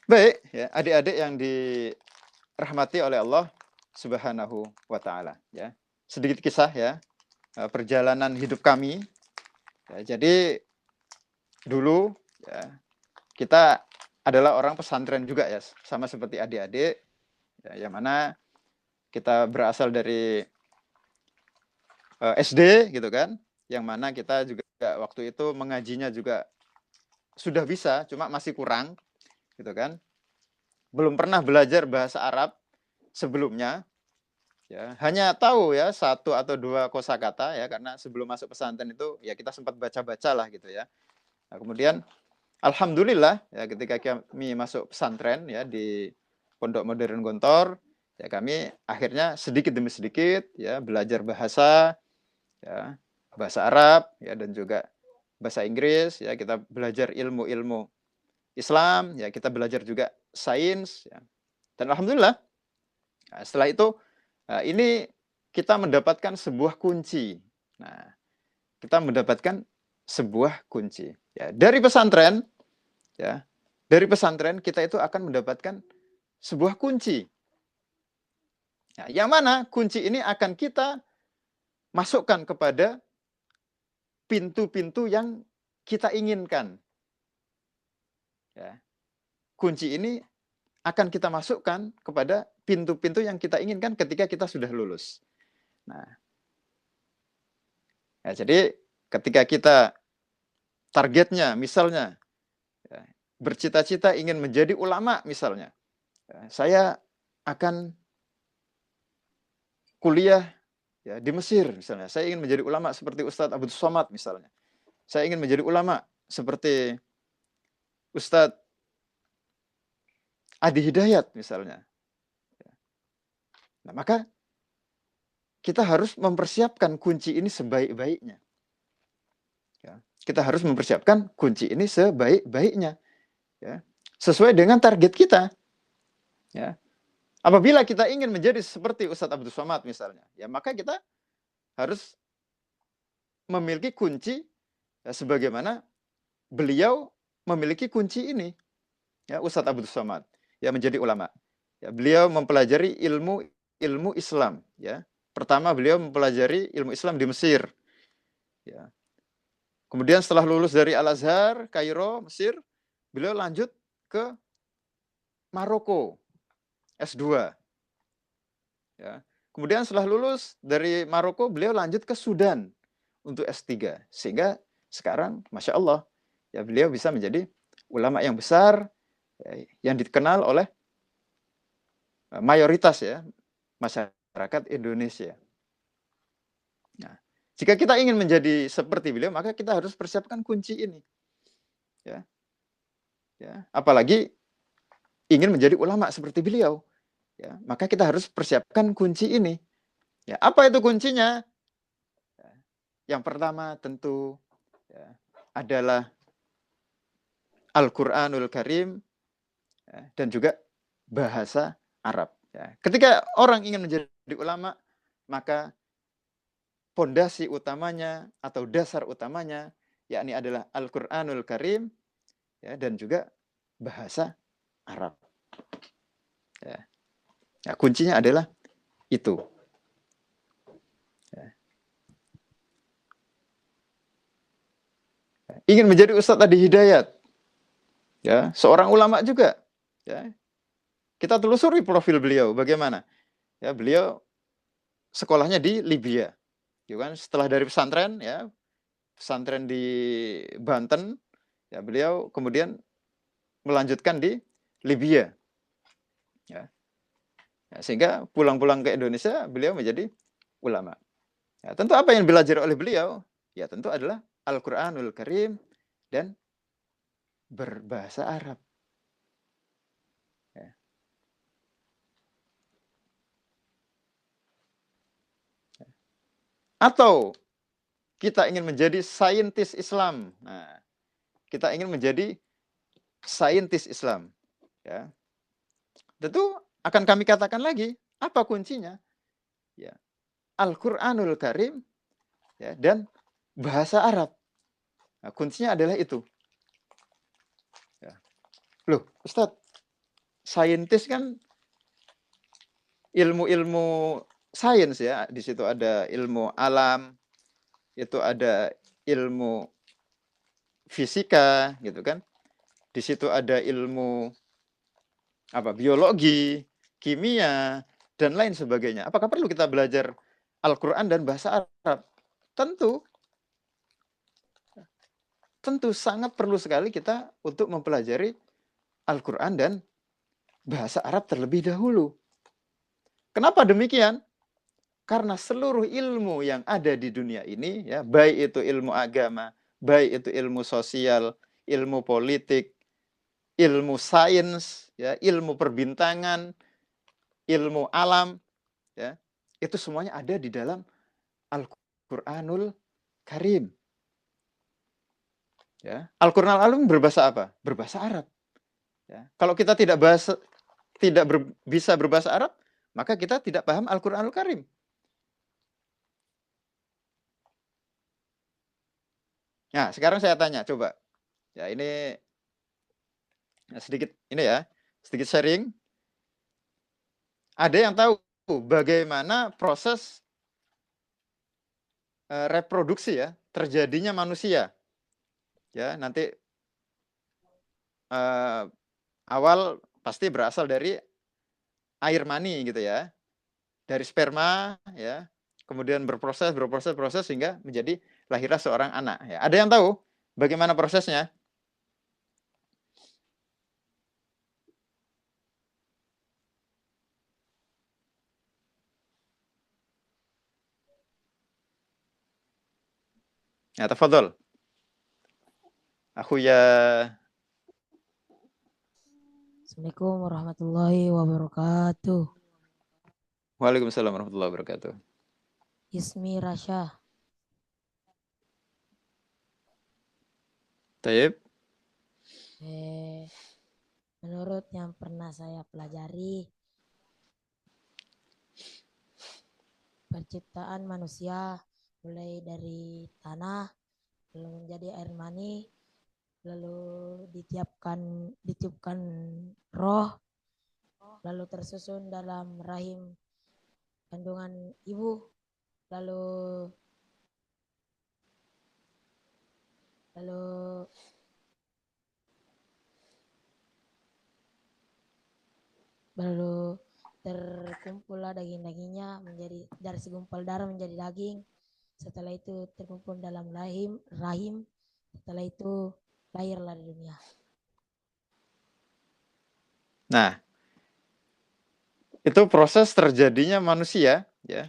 Baik, ya, adik-adik yang dirahmati oleh Allah Subhanahu wa taala, ya. Sedikit kisah ya perjalanan hidup kami. Ya, jadi dulu ya kita adalah orang pesantren juga ya, sama seperti adik-adik ya, yang mana kita berasal dari SD gitu kan, yang mana kita juga waktu itu mengajinya juga sudah bisa, cuma masih kurang gitu kan. Belum pernah belajar bahasa Arab sebelumnya. Ya, hanya tahu ya 1 atau 2 kosakata ya, karena sebelum masuk pesantren itu ya kita sempat baca-baca lah gitu ya. Nah, kemudian alhamdulillah ya ketika kami masuk pesantren ya di Pondok Modern Gontor, ya kami akhirnya sedikit demi sedikit ya belajar bahasa ya, bahasa Arab ya dan juga bahasa Inggris ya, kita belajar ilmu-ilmu Islam ya, kita belajar juga sains ya. Dan alhamdulillah setelah itu ini kita mendapatkan sebuah kunci. Nah, kita mendapatkan sebuah kunci. Ya, dari pesantren, ya, dari pesantren kita itu akan mendapatkan sebuah kunci. Nah, yang mana kunci ini akan kita masukkan kepada pintu-pintu yang kita inginkan. Ya. Kunci ini akan kita masukkan kepada pintu-pintu yang kita inginkan ketika kita sudah lulus. Nah, ya, jadi ketika kita targetnya misalnya ya, bercita-cita ingin menjadi ulama misalnya, ya, saya akan kuliah ya di Mesir misalnya. Saya ingin menjadi ulama seperti Ustadz Abdul Somad misalnya. Saya ingin menjadi ulama seperti Ustadz Adi Hidayat misalnya. Nah, maka kita harus mempersiapkan kunci ini sebaik-baiknya. Ya, kita harus mempersiapkan kunci ini sebaik-baiknya. Ya, sesuai dengan target kita. Ya. Apabila kita ingin menjadi seperti Ustadz Abdul Somad misalnya, ya maka kita harus memiliki kunci ya, sebagaimana beliau memiliki kunci ini. Ya, Ustadz Abdul Somad ya menjadi ulama. Ya, beliau mempelajari ilmu Islam. Ya, pertama beliau mempelajari ilmu Islam di Mesir. Ya. Kemudian setelah lulus dari Al-Azhar, Kairo, Mesir, beliau lanjut ke Maroko, S2. Ya. Kemudian setelah lulus dari Maroko, beliau lanjut ke Sudan untuk S3. Sehingga sekarang, Masya Allah, ya beliau bisa menjadi ulama yang besar, ya, yang dikenal oleh mayoritas ya masyarakat Indonesia. Nah, jika kita ingin menjadi seperti beliau, maka kita harus persiapkan kunci ini. Ya. Ya, apalagi ingin menjadi ulama seperti beliau. Ya, maka kita harus persiapkan kunci ini. Ya, apa itu kuncinya? Ya, yang pertama tentu ya, adalah Al-Quranul Karim ya, dan juga bahasa Arab. Ya. Ketika orang ingin menjadi ulama, maka pondasi utamanya atau dasar utamanya yakni adalah Al-Quranul Karim ya, dan juga bahasa Arab. Ya. Ya, kuncinya adalah itu. Ya. Ingin menjadi Ustadz Adi Hidayat, ya, seorang ulama juga. Ya. Kita telusuri profil beliau, bagaimana? Ya, beliau sekolahnya di Libya. Ya kan? Setelah dari pesantren, ya, pesantren di Banten, ya, beliau kemudian melanjutkan di Libya. Ya. Ya, sehingga pulang-pulang ke Indonesia, beliau menjadi ulama. Ya, tentu apa yang belajar oleh beliau? Ya tentu adalah Al-Quranul Karim dan berbahasa Arab. Ya. Atau kita ingin menjadi saintis Islam. Nah, kita ingin menjadi saintis Islam. Ya. Tentu akan kami katakan lagi, apa kuncinya? Ya. Al-Quranul Karim ya, dan bahasa Arab. Nah, kuncinya adalah itu. Ya. Loh, Ustadz, saintis kan ilmu-ilmu sains ya. Di situ ada ilmu alam, itu ada ilmu fisika, gitu kan. Di situ ada ilmu biologi, kimia, dan lain sebagainya. Apakah perlu kita belajar Al-Quran dan bahasa Arab? Tentu sangat perlu sekali kita untuk mempelajari Al-Quran dan bahasa Arab terlebih dahulu. Kenapa demikian? Karena seluruh ilmu yang ada di dunia ini, ya, baik itu ilmu agama, baik itu ilmu sosial, ilmu politik, ilmu sains, ya, ilmu perbintangan, ilmu alam, ya, itu semuanya ada di dalam Al-Quranul Karim. Ya, Al-Quranul Karim berbahasa apa? Berbahasa Arab. Ya, kalau kita tidak bisa berbahasa Arab, maka kita tidak paham Al-Quranul Karim. Nah, sekarang saya tanya, coba. Ya, ini sedikit sharing. Ada yang tahu tahu bagaimana proses reproduksi ya, terjadinya manusia. Ya, nanti awal pasti berasal dari air mani gitu ya. Dari sperma ya. Kemudian berproses sehingga menjadi lahirlah seorang anak ya. Ada yang tahu bagaimana prosesnya? Ya, tafadhol. Aku ya. Assalamualaikum warahmatullahi wabarakatuh. Waalaikumsalam warahmatullahi wabarakatuh. Ismi Rasya. Taib. Menurut yang pernah saya pelajari, penciptaan manusia mulai dari tanah, lalu menjadi air mani, lalu ditiupkan roh, lalu tersusun dalam rahim kandungan ibu, lalu terkumpullah daging-dagingnya menjadi dari segumpal darah menjadi daging. Setelah itu terkumpul dalam rahim. Setelah itu lahirlah di dunia. Nah, itu proses terjadinya manusia ya.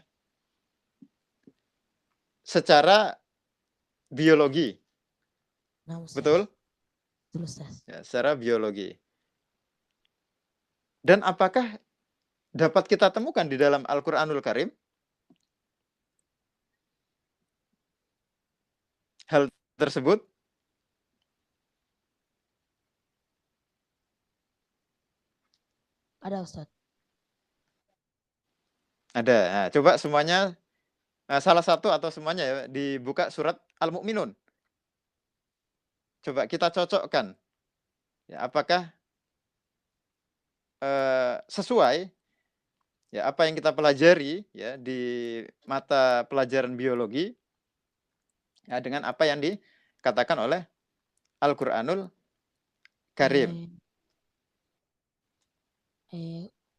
Secara biologi. Nah, Ustaz. Betul? Betul, Ustaz. Ya, secara biologi. Dan apakah dapat kita temukan di dalam Al-Qur'anul Karim hal tersebut? Ada, Ustaz. Ada. Nah, coba semuanya salah satu atau semuanya ya dibuka surat Al-Mu'minun. Coba kita cocokkan. Ya, apakah sesuai ya apa yang kita pelajari ya di mata pelajaran biologi ya dengan apa yang dikatakan oleh Al-Qur'anul Karim.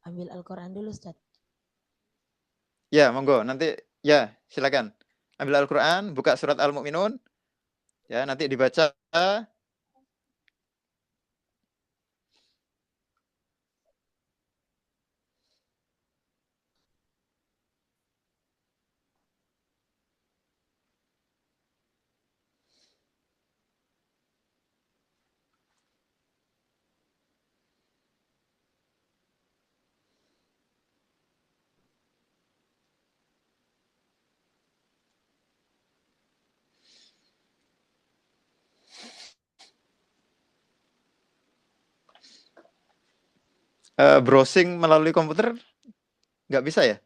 Ambil Al-Quran dulu, Ustaz. Ya, monggo. Nanti ya, silakan. Ambil Al-Qur'an, buka surat Al-Mu'minun. Ya, nanti dibaca. Browsing melalui komputer nggak bisa ya?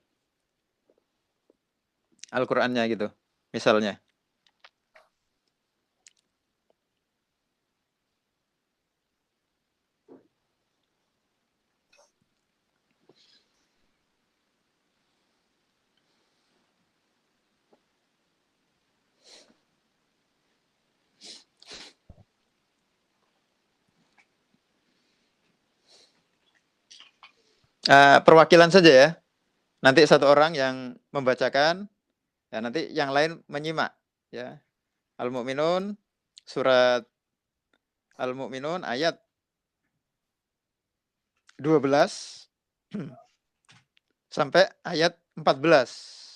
Al-Qur'annya gitu, misalnya. Perwakilan saja ya. Nanti satu orang yang membacakan, ya nanti yang lain menyimak. Ya, Al-Mu'minun, surat Al-Mu'minun ayat 12 sampai ayat 14.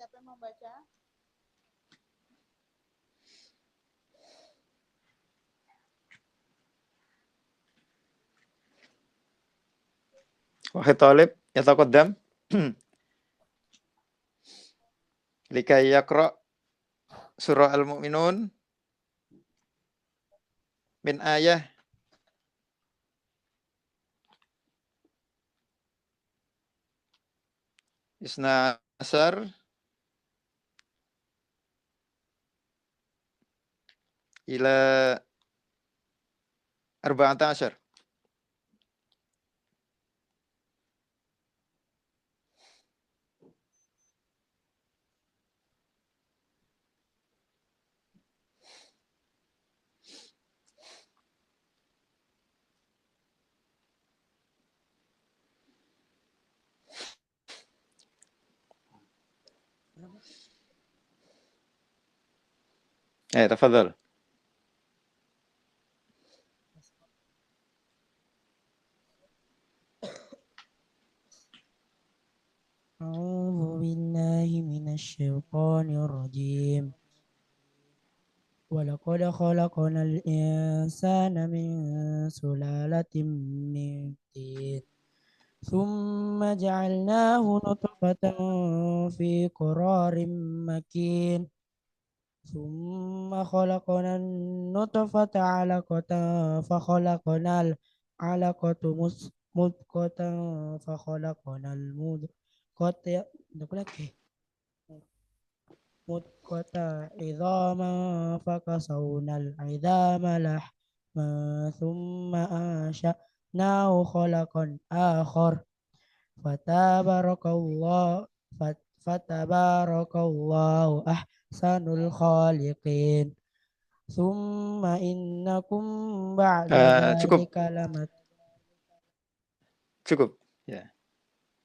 Siapa yang membaca? Wahid Talib, yataqaddam. Likai yaqra surah Al-Mu'minun min ayah isna asar ila arba'ata asyar. Tafadhal. أعوذ بالله من الشيطان الرجيم ولقد خلقنا الإنسان من سلالة من طين ثم جعلناه نطفة في قرار مكين ثم خلقنا النطفة علقة فخلقنا العلقة مضغة فخلقنا المضغة مضغة عظاما فكسونا العظام لحما ثم أنشأناه خلقا آخر فتبارك الله أحسن الخالقين ثم إنكم بعد Cukup, ذلك لمت cukup. Ya.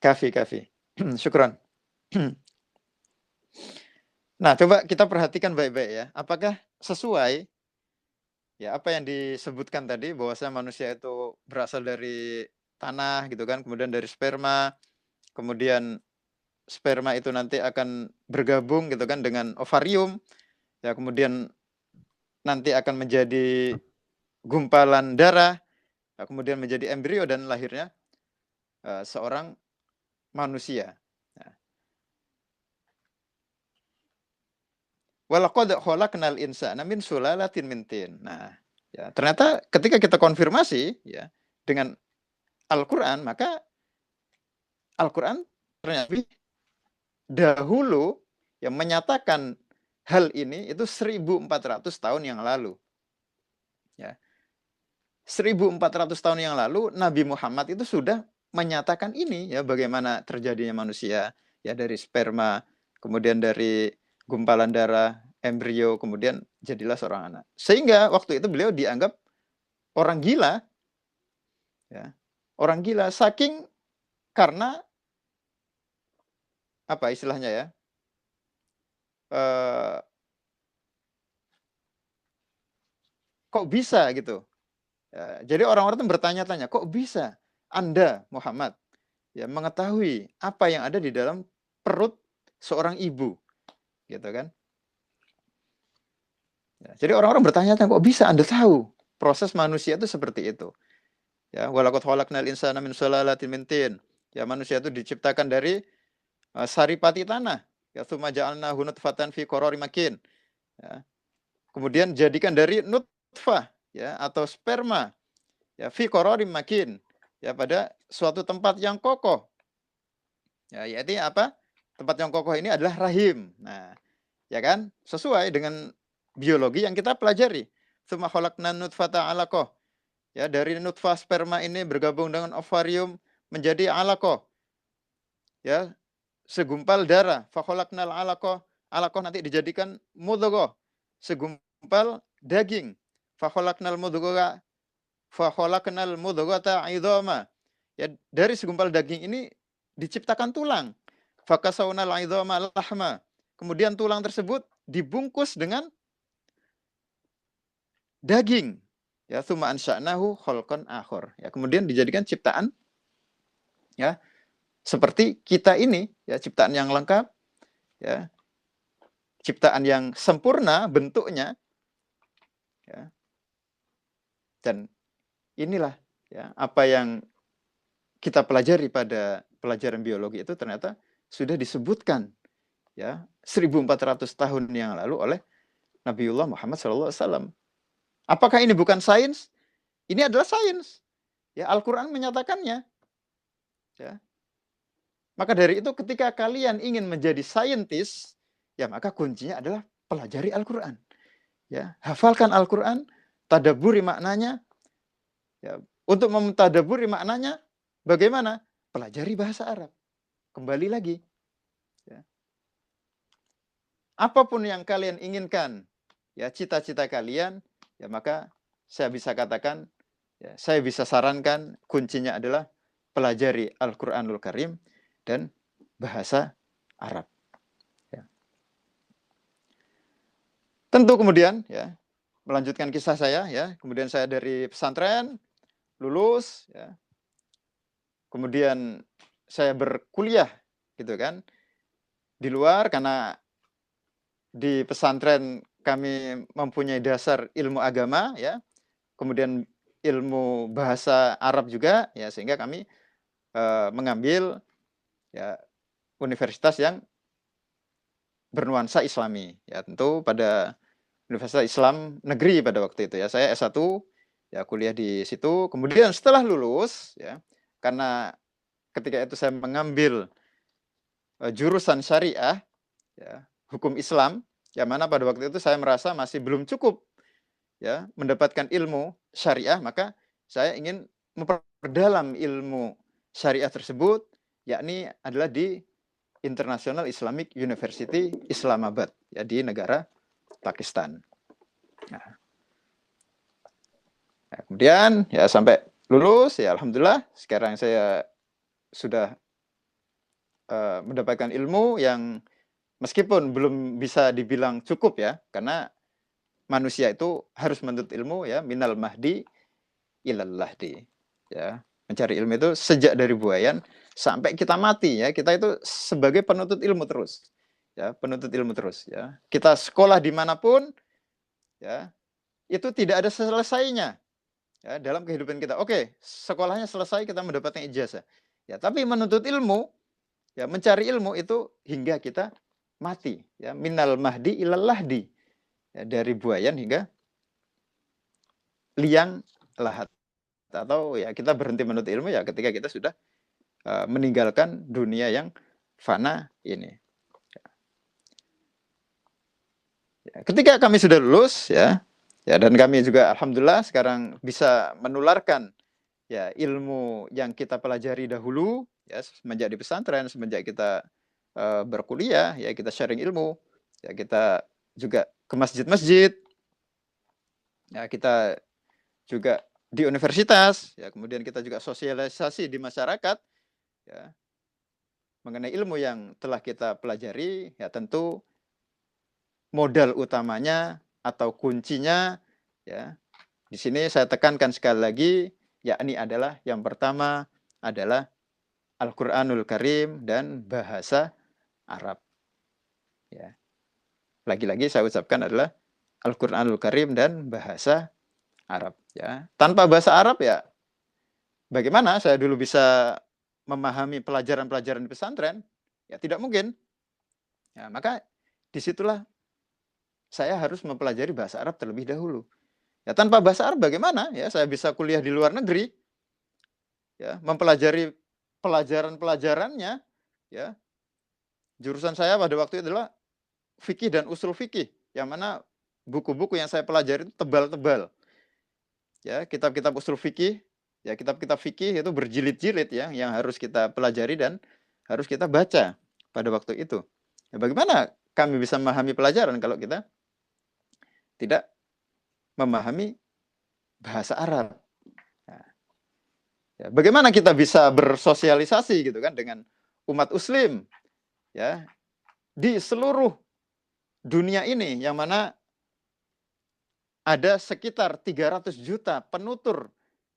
Kafi. Syukran. Nah, coba kita perhatikan baik-baik ya. Apakah sesuai ya apa yang disebutkan tadi bahwasanya manusia itu berasal dari tanah gitu kan, kemudian dari sperma, kemudian sperma itu nanti akan bergabung gitu kan dengan ovarium, ya kemudian nanti akan menjadi gumpalan darah, ya, kemudian menjadi embrio dan lahirnya seorang manusia. Walaqad khalaqnal insana min sulalatin min tin. Nah, ya, ternyata ketika kita konfirmasi ya dengan Al-Qur'an, maka Al-Qur'an ternyata dahulu yang menyatakan hal ini itu 1400 tahun yang lalu. Ya. 1400 tahun yang lalu Nabi Muhammad itu sudah menyatakan ini ya bagaimana terjadinya manusia ya dari sperma, kemudian dari gumpalan darah, embrio, kemudian jadilah seorang anak. Sehingga waktu itu beliau dianggap orang gila. Ya. Orang gila saking karena apa istilahnya ya? Kok bisa gitu? Ya, jadi orang-orang itu bertanya-tanya, kok bisa Anda Muhammad ya mengetahui apa yang ada di dalam perut seorang ibu, gitu kan? Ya, jadi orang-orang bertanya-tanya, kok bisa Anda tahu proses manusia itu seperti itu? Ya, walaqad khalaqnal insana min sulalatin min tin. Ya, manusia itu diciptakan dari saripati tanah. Ya, tsumma ja'alnahu nutfatan fi qararin makin. Ya. Kemudian jadikan dari nutfah ya atau sperma ya fi qararin makin. Ya, pada suatu tempat yang kokoh. Ya, yaitu apa? Tempat yang kokoh ini adalah rahim. Nah, ya kan? Sesuai dengan biologi yang kita pelajari. Tsumma khalaqnan nutfata 'alaqah. Ya, dari nutfah sperma ini bergabung dengan ovarium menjadi alaqah. Ya, segumpal darah. Fa khalaqnal 'alaqah. Alaqah nanti dijadikan mudghah. Segumpal daging. Fa khalaqnal mudghah. Fa khalaqnal mudghata 'idhama. Ya, dari segumpal daging ini diciptakan tulang. Fa kasawnal 'idhama lahma. Kemudian tulang tersebut dibungkus dengan daging. Ya, tsumma ansha'nahu khalqan akhar. Ya, kemudian dijadikan ciptaan ya seperti kita ini ya, ciptaan yang lengkap ya. Ciptaan yang sempurna bentuknya ya. Dan inilah ya apa yang kita pelajari pada pelajaran biologi itu ternyata sudah disebutkan ya 1400 tahun yang lalu oleh Nabiullah Muhammad SAW. Apakah ini bukan sains? Ini adalah sains. Ya, Al-Quran menyatakannya. Ya. Maka dari itu ketika kalian ingin menjadi saintis, ya maka kuncinya adalah pelajari Al-Quran. Ya, hafalkan Al-Quran, tadaburi maknanya. Ya, untuk mentadaburi maknanya, bagaimana? Pelajari bahasa Arab. Kembali lagi. Ya. Apapun yang kalian inginkan, ya cita-cita kalian, ya maka saya bisa katakan, ya, saya bisa sarankan kuncinya adalah pelajari Al-Quranul Karim dan bahasa Arab. Ya. Tentu kemudian, ya melanjutkan kisah saya, ya kemudian saya dari pesantren lulus, ya kemudian saya berkuliah, gitu kan, di luar karena di pesantren kami mempunyai dasar ilmu agama, ya kemudian ilmu bahasa Arab juga, ya sehingga kami mengambil ya universitas yang bernuansa Islami, ya tentu pada Universitas Islam Negeri pada waktu itu, ya saya S1 ya kuliah di situ. Kemudian setelah lulus, ya karena ketika itu saya mengambil jurusan syariah, ya hukum Islam, yang mana pada waktu itu saya merasa masih belum cukup ya mendapatkan ilmu syariah, maka saya ingin memperdalam ilmu syariah tersebut, yakni adalah di International Islamic University Islamabad, ya di negara Pakistan. Nah, kemudian ya sampai lulus, ya alhamdulillah sekarang saya sudah mendapatkan ilmu yang meskipun belum bisa dibilang cukup, ya karena manusia itu harus menuntut ilmu, ya minal mahdi ilal lahdi, ya mencari ilmu itu sejak dari buayan sampai kita mati, ya kita itu sebagai penuntut ilmu terus, ya penuntut ilmu terus, ya kita sekolah dimanapun, ya itu tidak ada selesainya, ya dalam kehidupan kita. Oke, sekolahnya selesai, kita mendapatkan ijazah, ya tapi menuntut ilmu, ya mencari ilmu itu hingga kita mati, ya minal mahdi ilal lahdi, ya dari buayan hingga liang lahat, atau ya kita berhenti menuntut ilmu ya ketika kita sudah meninggalkan dunia yang fana ini. Ya, ketika kami sudah lulus, ya dan kami juga alhamdulillah sekarang bisa menularkan ya ilmu yang kita pelajari dahulu, ya semenjak di pesantren, semenjak kita berkuliah, ya kita sharing ilmu, ya kita juga ke masjid-masjid, ya kita juga di universitas, ya kemudian kita juga sosialisasi di masyarakat, ya mengenai ilmu yang telah kita pelajari. Ya tentu modal utamanya atau kuncinya, ya di sini saya tekankan sekali lagi, yakni adalah yang pertama adalah Al-Quranul Karim dan bahasa Arab. Ya, lagi-lagi saya ucapkan adalah Al-Quranul Karim dan bahasa Arab. Ya, tanpa bahasa Arab ya, bagaimana saya dulu bisa memahami pelajaran-pelajaran di pesantren? Ya tidak mungkin. Ya, maka disitulah saya harus mempelajari bahasa Arab terlebih dahulu. Ya tanpa bahasa Arab bagaimana? Ya saya bisa kuliah di luar negeri, ya mempelajari pelajaran-pelajarannya, ya jurusan saya pada waktu itu adalah fikih dan usul fikih, yang mana buku-buku yang saya pelajari itu tebal-tebal. Ya, kitab-kitab usul fikih, ya kitab-kitab fikih itu berjilid-jilid, ya yang harus kita pelajari dan harus kita baca pada waktu itu. Ya, bagaimana kami bisa memahami pelajaran kalau kita tidak memahami bahasa Arab? Nah, ya, bagaimana kita bisa bersosialisasi gitu kan dengan umat muslim, ya di seluruh dunia ini, yang mana ada sekitar 300 juta penutur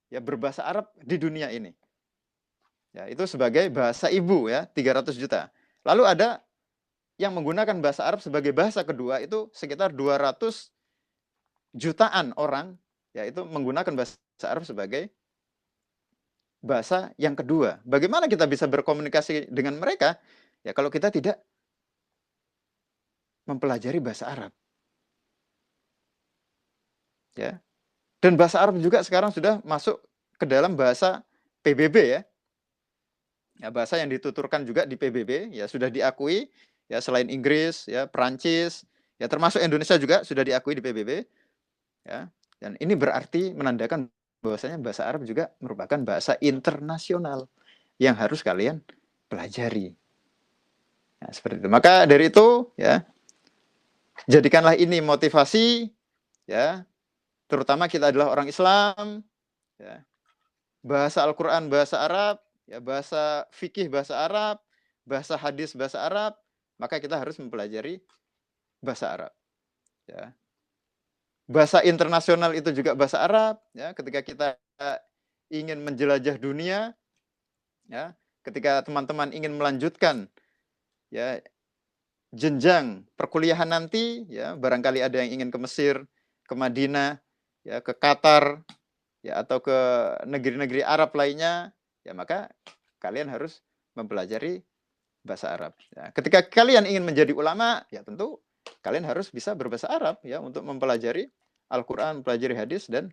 ya berbahasa Arab di dunia ini. Ya, itu sebagai bahasa ibu, ya 300 juta. Lalu ada yang menggunakan bahasa Arab sebagai bahasa kedua, itu sekitar 200 jutaan orang, yaitu menggunakan bahasa Arab sebagai bahasa yang kedua. Bagaimana kita bisa berkomunikasi dengan mereka? Ya kalau kita tidak mempelajari bahasa Arab. ya. Dan bahasa Arab juga sekarang sudah masuk ke dalam bahasa PBB ya. Ya, bahasa yang dituturkan juga di PBB ya sudah diakui ya, selain Inggris ya, Perancis ya, termasuk Indonesia juga sudah diakui di PBB ya. Dan ini berarti menandakan bahwasanya bahasa Arab juga merupakan bahasa internasional yang harus kalian pelajari. Nah, seperti itu. Maka dari itu ya, jadikanlah ini motivasi ya, terutama kita adalah orang Islam ya. Bahasa Al-Qur'an bahasa Arab, ya bahasa fikih bahasa Arab, bahasa hadis bahasa Arab, maka kita harus mempelajari bahasa Arab. Ya. Bahasa internasional itu juga bahasa Arab, ya. Ketika kita ingin menjelajah dunia, ya, ketika teman-teman ingin melanjutkan ya jenjang perkuliahan nanti, ya, barangkali ada yang ingin ke Mesir, ke Madinah, ya, ke Qatar, ya, atau ke negeri-negeri Arab lainnya, ya, maka kalian harus mempelajari bahasa Arab. Ya, ketika kalian ingin menjadi ulama, ya tentu kalian harus bisa berbahasa Arab ya untuk mempelajari Al-Quran, mempelajari hadis dan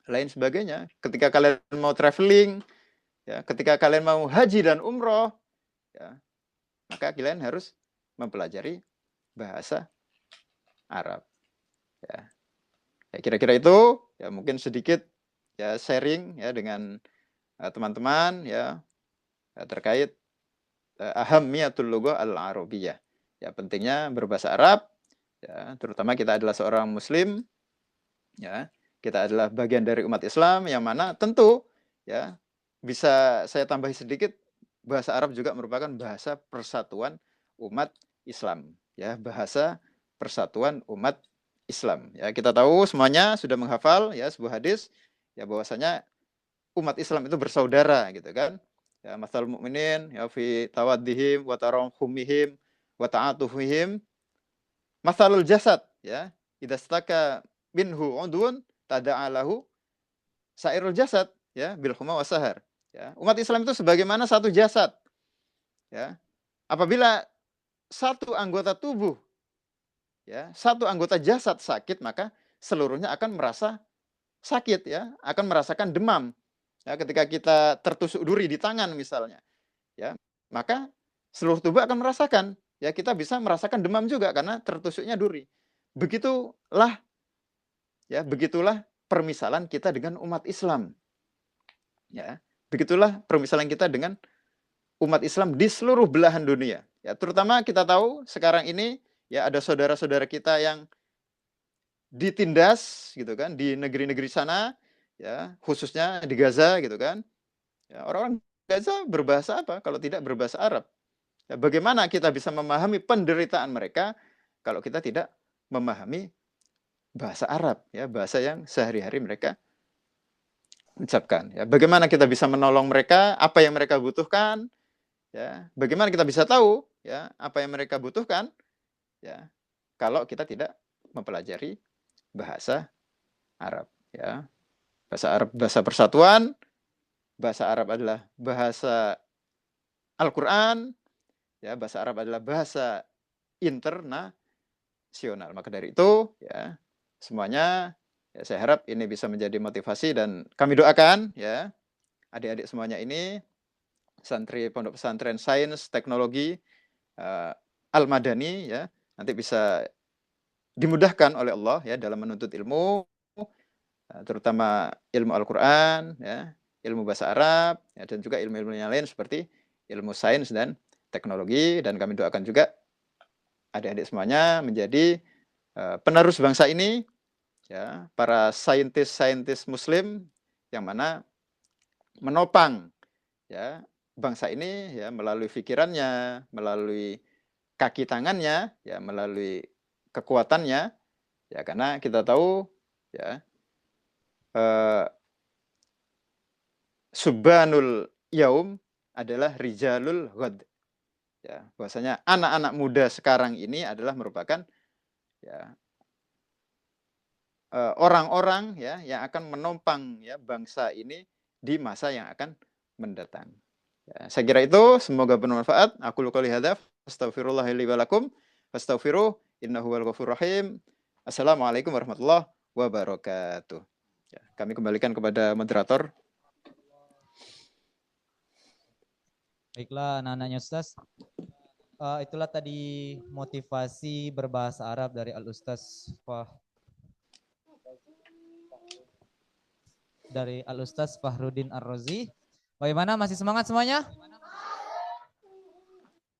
lain sebagainya. Ketika kalian mau traveling, ya, ketika kalian mau haji dan umroh, ya, maka kalian harus mempelajari bahasa Arab. Ya. Ya, kira-kira itu ya mungkin sedikit ya sharing ya dengan teman-teman ya terkait ahammiyatul lughah al-arabiyyah. Ya, pentingnya berbahasa Arab ya, terutama kita adalah seorang muslim ya, kita adalah bagian dari umat Islam yang mana tentu ya bisa saya tambahi sedikit, bahasa Arab juga merupakan bahasa persatuan umat Islam ya, bahasa persatuan umat Islam. Ya, kita tahu semuanya sudah menghafal ya sebuah hadis ya bahwasanya umat Islam itu bersaudara gitu kan. Ya, masalul mukminin ya fi tawaddihim wa tarahumihim wa ta'atufihim masalul jasad ya. Idza staka minhu udun tada'alahu sairul jasad ya bil huma wa sahar. Ya, umat Islam itu sebagaimana satu jasad. Ya. Apabila satu anggota tubuh ya, satu anggota jasad sakit, maka seluruhnya akan merasa sakit ya, akan merasakan demam. Ya, ketika kita tertusuk duri di tangan misalnya, ya, maka seluruh tubuh akan merasakan. Ya, kita bisa merasakan demam juga karena tertusuknya duri. Begitulah ya, begitulah permisalan kita dengan umat Islam. Ya, begitulah permisalan kita dengan umat Islam di seluruh belahan dunia. Ya, terutama kita tahu sekarang ini ya ada saudara-saudara kita yang ditindas gitu kan di negeri-negeri sana ya, khususnya di Gaza gitu kan. Ya, orang-orang Gaza berbahasa apa kalau tidak berbahasa Arab? Ya, bagaimana kita bisa memahami penderitaan mereka kalau kita tidak memahami bahasa Arab ya, bahasa yang sehari-hari mereka ucapkan. Ya, bagaimana kita bisa menolong mereka, apa yang mereka butuhkan? Ya, bagaimana kita bisa tahu ya apa yang mereka butuhkan? Ya, kalau kita tidak mempelajari bahasa Arab ya. Bahasa Arab bahasa persatuan, bahasa Arab adalah bahasa Al-Qur'an, ya, bahasa Arab adalah bahasa internasional. Maka dari itu ya, semuanya ya, saya harap ini bisa menjadi motivasi dan kami doakan ya adik-adik semuanya ini santri Pondok Pesantren Sains Teknologi Al-Madani ya, nanti bisa dimudahkan oleh Allah ya dalam menuntut ilmu, terutama ilmu Al-Qur'an ya, ilmu bahasa Arab ya, dan juga ilmu-ilmu yang lain seperti ilmu sains dan teknologi. Dan kami doakan juga adik-adik semuanya menjadi penerus bangsa ini ya, para saintis-saintis muslim yang mana menopang ya bangsa ini ya melalui pikirannya, melalui kaki tangannya ya, melalui kekuatannya ya, karena kita tahu ya subhanul yaum adalah rijalul ghad ya, bahwasanya anak-anak muda sekarang ini adalah merupakan ya orang-orang ya yang akan menopang ya bangsa ini di masa yang akan mendatang. Ya, saya kira itu semoga bermanfaat. Aku qouli hadza, astaghfirullah li wa lakum, fastaghfiruh innahu huwal ghafurur rahim. Assalamualaikum warahmatullahi wabarakatuh. Ya, kami kembalikan kepada moderator. Baiklah, anak-anaknya Ustaz. Itulah tadi motivasi berbahasa Arab dari Al-Ustaz Fahrudin Ar-Razi. Bagaimana, masih semangat semuanya?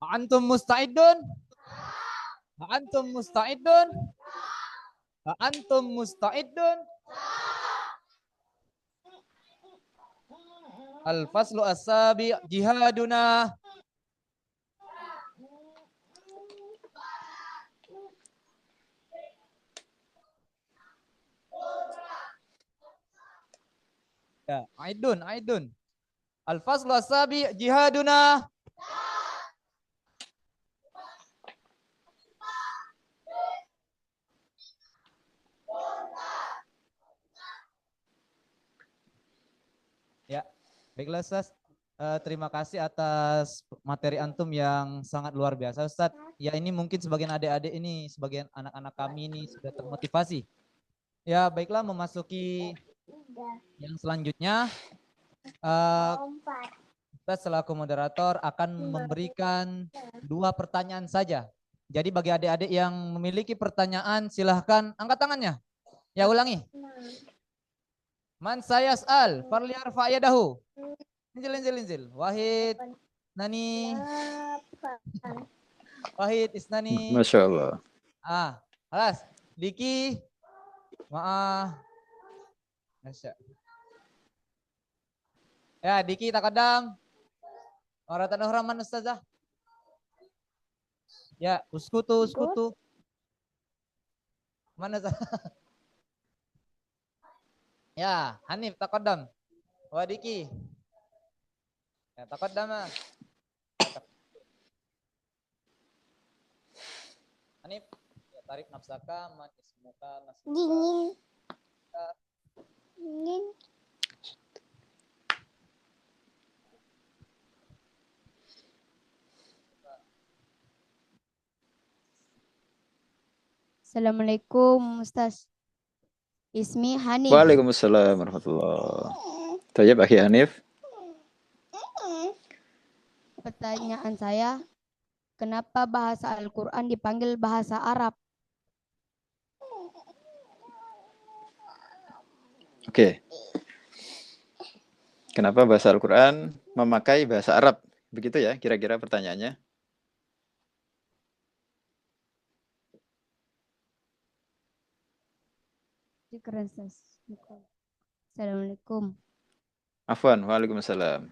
Antum musta'idun? Antum musta'idun? Antum musta'idun? Al-faslu as-sabi jihaduna. Ya, aidun. Al-faslu as-sabi jihaduna. Ya, baiklah Ustaz. Terima kasih atas materi antum yang sangat luar biasa Ustaz. Ya, ini mungkin sebagian adik-adik ini, sebagian anak-anak kami ini sudah termotivasi. Ya, baiklah, memasuki yang selanjutnya. Ustaz selaku moderator akan memberikan 2 pertanyaan saja. Jadi bagi adik-adik yang memiliki pertanyaan silahkan angkat tangannya. Ya, ulangi. Man sayas'al farliarfa yadahu. Injil. Wahid, Nani. Wahid, Isnani. Masya Allah. Alas. Diki. Maaf. Masya. Ya, Diki takadam. Waratan Rahman Ustazah. Ya, uskutu. Mana Ustazah? Ya, Hanif takadam. Wadiki. Ya, takadam. Hanif, ya, tarik nafsaka, man ismuka, nasmuka. Dingin. Assalamualaikum Ustaz. Ismi Hanif. Waalaikumsalam warahmatullahi. Tayyib akhi Hanif. Pertanyaan saya, kenapa bahasa Al-Quran dipanggil bahasa Arab? Oke. Kenapa bahasa Al-Quran memakai bahasa Arab? Begitu ya kira-kira pertanyaannya. Assalamualaikum. Afwan, waalaikumsalam.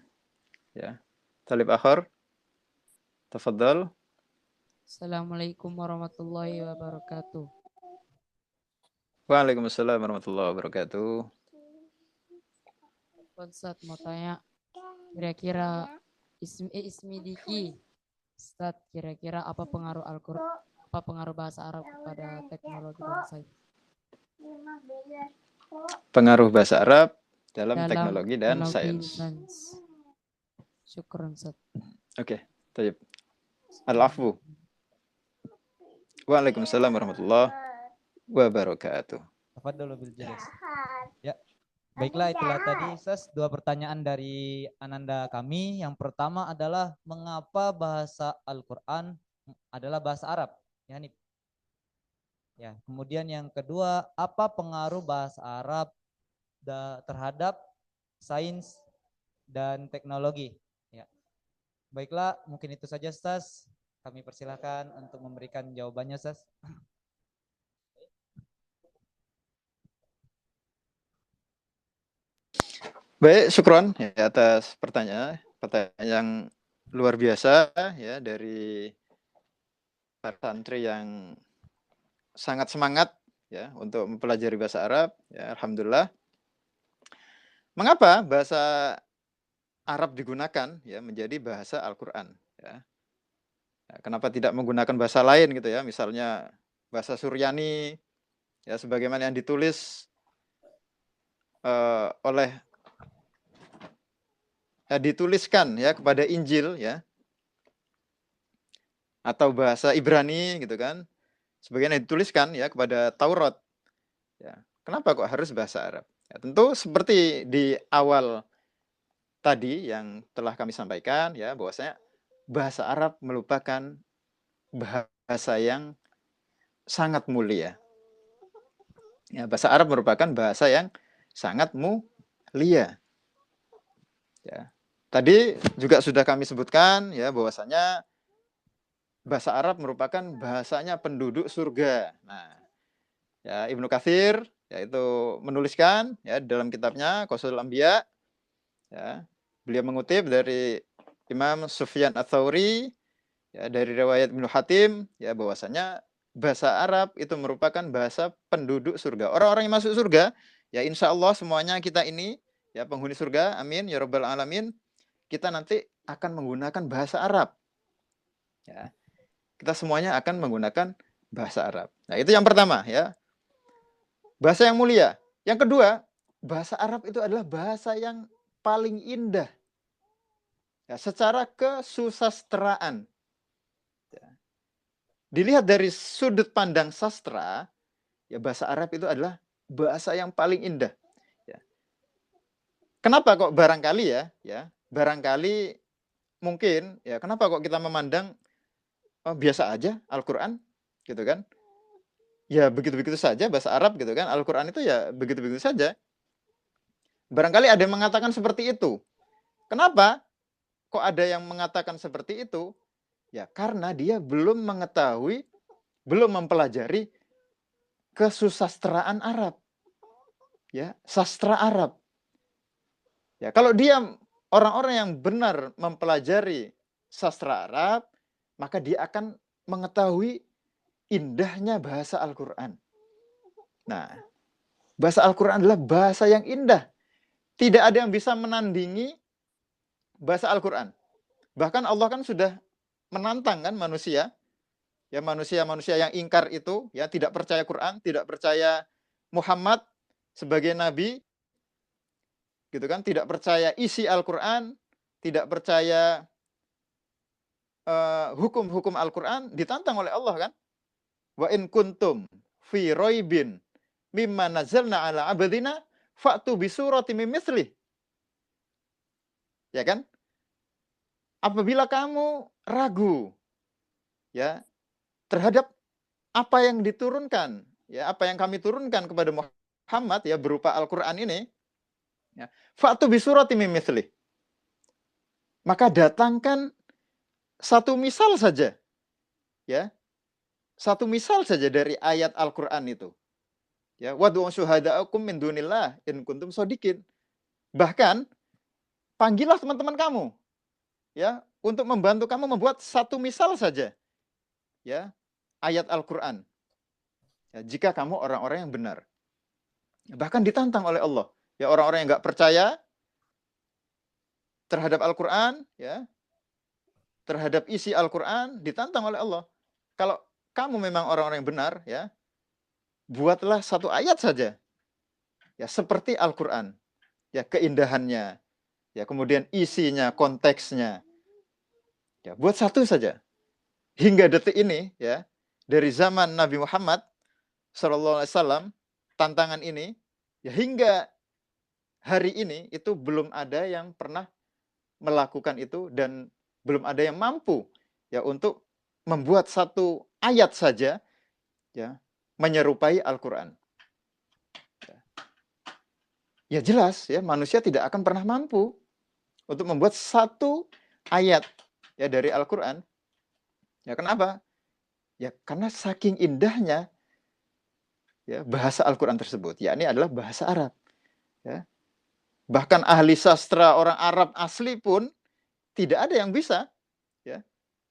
Ya. Talib akhar. Tafadhal. Assalamualaikum warahmatullahi wabarakatuh. Waalaikumsalam warahmatullahi wabarakatuh. Ustaz mau tanya, kira-kira ismi Diki, Ustaz, kira-kira apa pengaruh Al-Quran, apa pengaruh bahasa Arab kepada teknologi dan sains? Pengaruh bahasa Arab dalam teknologi dan sains. Syukran Ustaz. Oke, tayyib. Al-afwu. Waalaikumsalam warahmatullahi wabarakatuh. Tafadhalu bil jelas. Ya. Baiklah, itulah tadi Ustaz 2 pertanyaan dari Ananda kami. Yang pertama adalah mengapa bahasa Al-Quran adalah bahasa Arab? Ya, nih. Ya, kemudian yang kedua, apa pengaruh bahasa Arab terhadap sains dan teknologi? Ya. Baiklah, mungkin itu saja Ustaz. Kami persilakan untuk memberikan jawabannya Ustaz. Baik, syukron ya, atas pertanyaan yang luar biasa ya dari para santri yang sangat semangat ya untuk mempelajari bahasa Arab. Ya, alhamdulillah. Mengapa bahasa Arab digunakan ya menjadi bahasa Al-Qur'an ya? Kenapa tidak menggunakan bahasa lain gitu ya? Misalnya bahasa Suryani ya sebagaimana yang ditulis dituliskan ya kepada Injil ya, atau bahasa Ibrani gitu kan, sebagaimana dituliskan ya kepada Taurat ya. Kenapa kok harus bahasa Arab? Ya, tentu seperti di awal tadi yang telah kami sampaikan ya, bahwasanya bahasa Arab merupakan bahasa yang sangat mulia. Ya, bahasa Arab merupakan bahasa yang sangat mulia. Ya. Tadi juga sudah kami sebutkan ya bahwasanya bahasa Arab merupakan bahasanya penduduk surga. Nah, ya Ibnu Katsir yaitu menuliskan ya dalam kitabnya Qasasul Anbiya ya. Beliau mengutip dari Imam Sufyan Ats-Tsauri ya dari riwayat Ibnu Hatim ya bahwasanya bahasa Arab itu merupakan bahasa penduduk surga. Orang-orang yang masuk surga ya insya Allah semuanya kita ini ya penghuni surga, amin ya rabbal alamin. Kita nanti akan menggunakan bahasa Arab. Ya. Kita semuanya akan menggunakan bahasa Arab. Nah, itu yang pertama ya. Bahasa yang mulia. Yang kedua, bahasa Arab itu adalah bahasa yang paling indah. Ya, secara kesusastraan. Ya. Dilihat dari sudut pandang sastra, ya bahasa Arab itu adalah bahasa yang paling indah. Ya. Kenapa kok barangkali ya, barangkali mungkin ya kenapa kok kita memandang biasa aja Al-Qur'an gitu kan? Ya begitu-begitu saja bahasa Arab gitu kan. Al-Qur'an itu ya begitu-begitu saja. Barangkali ada yang mengatakan seperti itu. Kenapa? Kok ada yang mengatakan seperti itu? Ya karena dia belum mengetahui, belum mempelajari kesusastraan Arab. Ya, sastra Arab. Ya, kalau dia orang-orang yang benar mempelajari sastra Arab, maka dia akan mengetahui indahnya bahasa Al-Qur'an. Nah, bahasa Al-Qur'an adalah bahasa yang indah. Tidak ada yang bisa menandingi bahasa Al-Qur'an. Bahkan Allah kan sudah menantang kan manusia. Ya manusia-manusia yang ingkar itu ya tidak percaya Quran, tidak percaya Muhammad sebagai nabi. Gitu kan, tidak percaya isi Al-Qur'an, tidak percaya hukum-hukum Al-Qur'an, ditantang oleh Allah kan. Wa in kuntum fi raibin mimma nazzalna ala abdina fa'tu bi suratin min mithlih. Ya kan? Apabila kamu ragu ya terhadap apa yang diturunkan, ya apa yang kami turunkan kepada Muhammad ya berupa Al-Qur'an ini, ya, fa'tu bi suratin min mithlih. Maka datangkan satu misal saja. Ya. Satu misal saja dari ayat Al-Qur'an itu. Ya, wad'u syuhada'akum min dunillah in kuntum shodiqin. Bahkan panggillah teman-teman kamu ya untuk membantu kamu membuat satu misal saja. Ya, ayat Al-Qur'an. Ya, jika kamu orang-orang yang benar. Bahkan ditantang oleh Allah. Ya, orang-orang yang enggak percaya terhadap Al-Qur'an, ya, terhadap isi Al-Qur'an ditantang oleh Allah. Kalau kamu memang orang-orang yang benar, ya, buatlah satu ayat saja. Ya, seperti Al-Qur'an. Ya, keindahannya, ya, kemudian isinya, konteksnya. Ya, buat satu saja. Hingga detik ini, ya, dari zaman Nabi Muhammad SAW, tantangan ini, ya, hingga hari ini itu belum ada yang pernah melakukan itu dan belum ada yang mampu ya untuk membuat satu ayat saja ya menyerupai Al-Qur'an. Ya jelas ya manusia tidak akan pernah mampu untuk membuat satu ayat ya dari Al-Qur'an. Ya kenapa? Ya karena saking indahnya ya bahasa Al-Qur'an tersebut, yakni adalah bahasa Arab. Ya. Bahkan ahli sastra orang Arab asli pun tidak ada yang bisa ya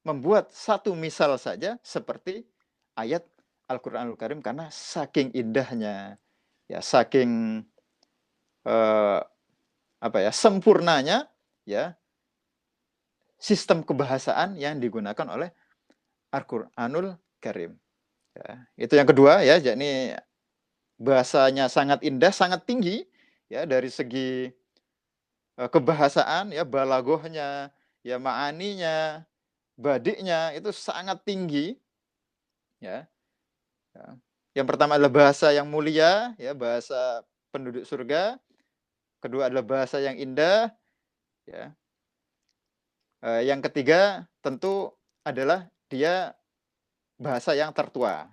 membuat satu misal saja seperti ayat Al-Qur'anul Karim karena saking indahnya ya saking sempurnanya ya sistem kebahasaan yang digunakan oleh Al-Qur'anul Karim. Ya, itu yang kedua ya, yakni bahasanya sangat indah, sangat tinggi ya dari segi kebahasaan ya, balagohnya, ya ma'aninya, badiknya itu sangat tinggi ya. Ya. Yang pertama adalah bahasa yang mulia, ya, bahasa penduduk surga. Kedua adalah bahasa yang indah, ya. Yang ketiga tentu adalah dia bahasa yang tertua,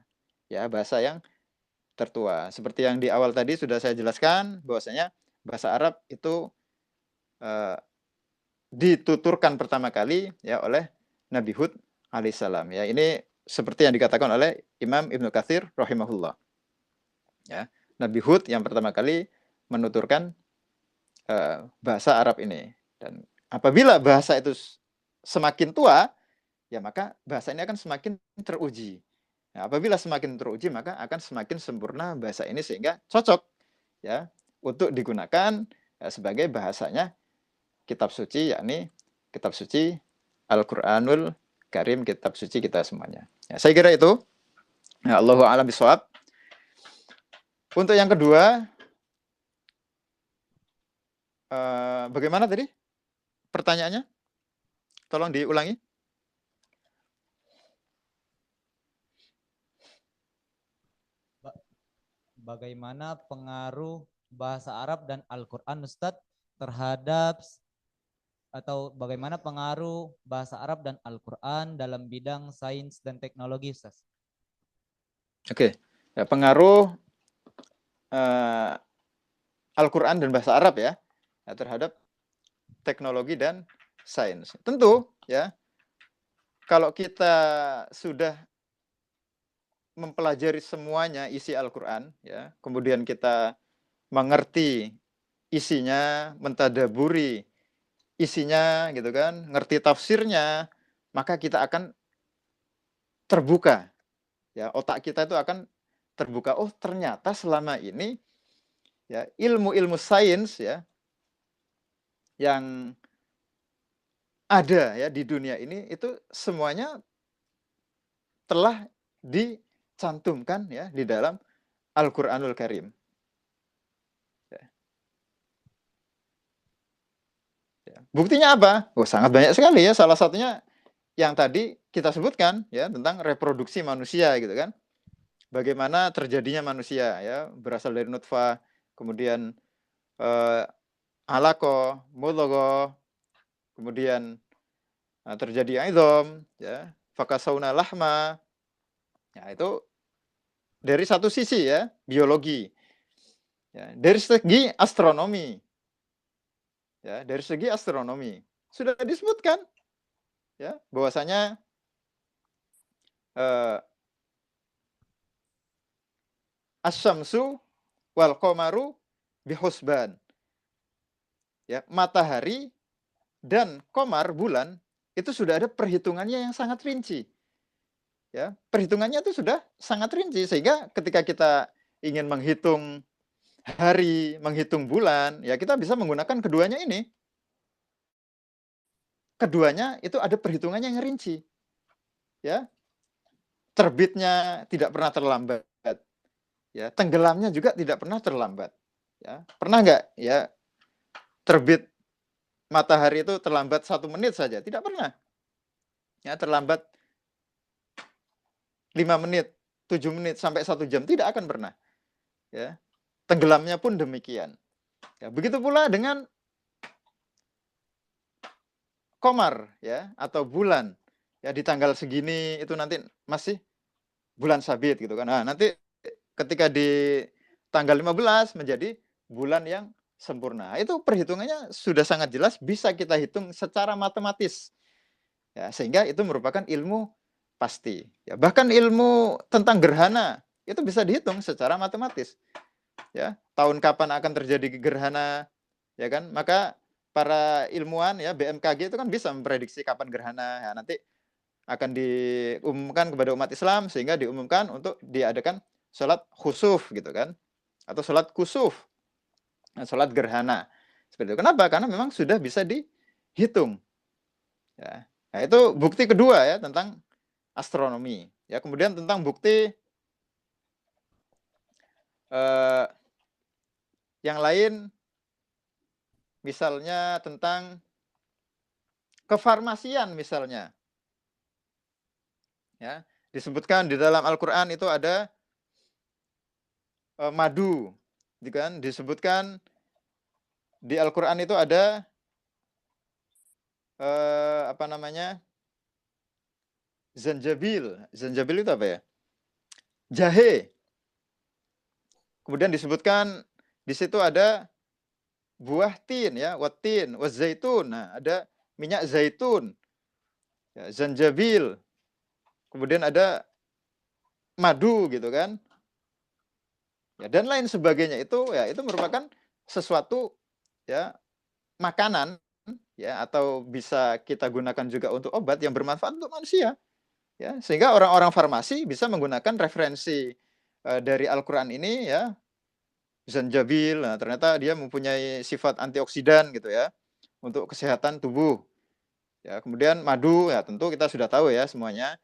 ya, bahasa yang tertua. Seperti yang di awal tadi sudah saya jelaskan bahwasanya bahasa Arab itu dituturkan pertama kali ya oleh Nabi Hud alaihissalam. Ya, ini seperti yang dikatakan oleh Imam Ibnu Katsir rahimahullah. Ya, Nabi Hud yang pertama kali menuturkan bahasa Arab ini. Dan apabila bahasa itu semakin tua, ya maka bahasa ini akan semakin teruji. Nah, apabila semakin teruji, maka akan semakin sempurna bahasa ini sehingga cocok ya untuk digunakan sebagai bahasanya kitab suci, yakni kitab suci Al-Qur'anul Karim, kitab suci kita semuanya. Ya, saya kira itu. Ya, Allahu a'lam bishawab. Untuk yang kedua, bagaimana tadi pertanyaannya? Tolong diulangi. Bagaimana pengaruh bahasa Arab dan Al-Quran, Ustadz, terhadap atau bagaimana pengaruh bahasa Arab dan Al-Quran dalam bidang sains dan teknologi, Ustadz? Oke, ya, pengaruh Al-Quran dan bahasa Arab ya terhadap teknologi dan sains. Tentu ya, kalau kita sudah mempelajari semuanya isi Al-Quran ya, kemudian kita mengerti isinya, mentadaburi isinya gitu kan, ngerti tafsirnya, maka kita akan terbuka. Ya, otak kita itu akan terbuka. Oh, ternyata selama ini ya ilmu-ilmu sains ya yang ada ya di dunia ini itu semuanya telah dicantumkan ya di dalam Al-Qur'anul Karim. Ya. Buktinya apa? Oh, sangat banyak sekali ya. Salah satunya yang tadi kita sebutkan ya tentang reproduksi manusia gitu kan. Bagaimana terjadinya manusia ya, berasal dari nutfah, kemudian alaqah, mudghah, kemudian terjadi idham ya, fakasawna lahma. Ya, itu dari satu sisi ya, biologi. Ya, dari segi astronomi. Ya, dari segi astronomi sudah disebutkan ya bahwasanya asy-syamsu wal qamaru bihusban. Ya, matahari dan qamar bulan itu sudah ada perhitungannya yang sangat rinci. Ya, perhitungannya itu sudah sangat rinci sehingga ketika kita ingin menghitung hari, menghitung bulan, ya kita bisa menggunakan keduanya ini. Keduanya itu ada perhitungannya yang rinci. Ya. Terbitnya tidak pernah terlambat. Ya, tenggelamnya juga tidak pernah terlambat. Ya, pernah nggak ya terbit matahari itu terlambat 1 menit saja? Tidak pernah. Ya, terlambat 5 menit, 7 menit sampai 1 jam tidak akan pernah. Ya. Tenggelamnya pun demikian. Ya, begitu pula dengan qamar ya atau bulan. Ya, di tanggal segini itu nanti masih bulan sabit gitu kan. Nah, nanti ketika di tanggal 15 menjadi bulan yang sempurna. Itu perhitungannya sudah sangat jelas, bisa kita hitung secara matematis. Ya, sehingga itu merupakan ilmu pasti. Ya, bahkan ilmu tentang gerhana itu bisa dihitung secara matematis. Ya, tahun kapan akan terjadi gerhana, ya kan? Maka para ilmuwan ya BMKG itu kan bisa memprediksi kapan gerhana. Ya, nanti akan diumumkan kepada umat Islam sehingga diumumkan untuk diadakan sholat khusuf gitu kan, atau sholat kusuf, sholat gerhana seperti itu. Kenapa? Karena memang sudah bisa dihitung. Ya. Nah, itu bukti kedua ya tentang astronomi. Ya, kemudian tentang bukti yang lain, misalnya tentang kefarmasian misalnya. Ya, disebutkan di dalam Al-Qur'an itu ada madu, gitu kan? Disebutkan di Al-Qur'an itu ada apa namanya? Zanjabil. Zanjabil itu apa ya? Jahe. Kemudian disebutkan di situ ada buah tin ya, watin, wazaitun. Nah, ada minyak zaitun, ya, zanjabil. Kemudian ada madu gitu kan. Ya, dan lain sebagainya itu ya itu merupakan sesuatu ya makanan ya atau bisa kita gunakan juga untuk obat yang bermanfaat untuk manusia ya sehingga orang-orang farmasi bisa menggunakan referensi dari Al-Qur'an ini ya zanjabil. Nah, ternyata dia mempunyai sifat antioksidan gitu ya untuk kesehatan tubuh. Ya, kemudian madu ya tentu kita sudah tahu ya semuanya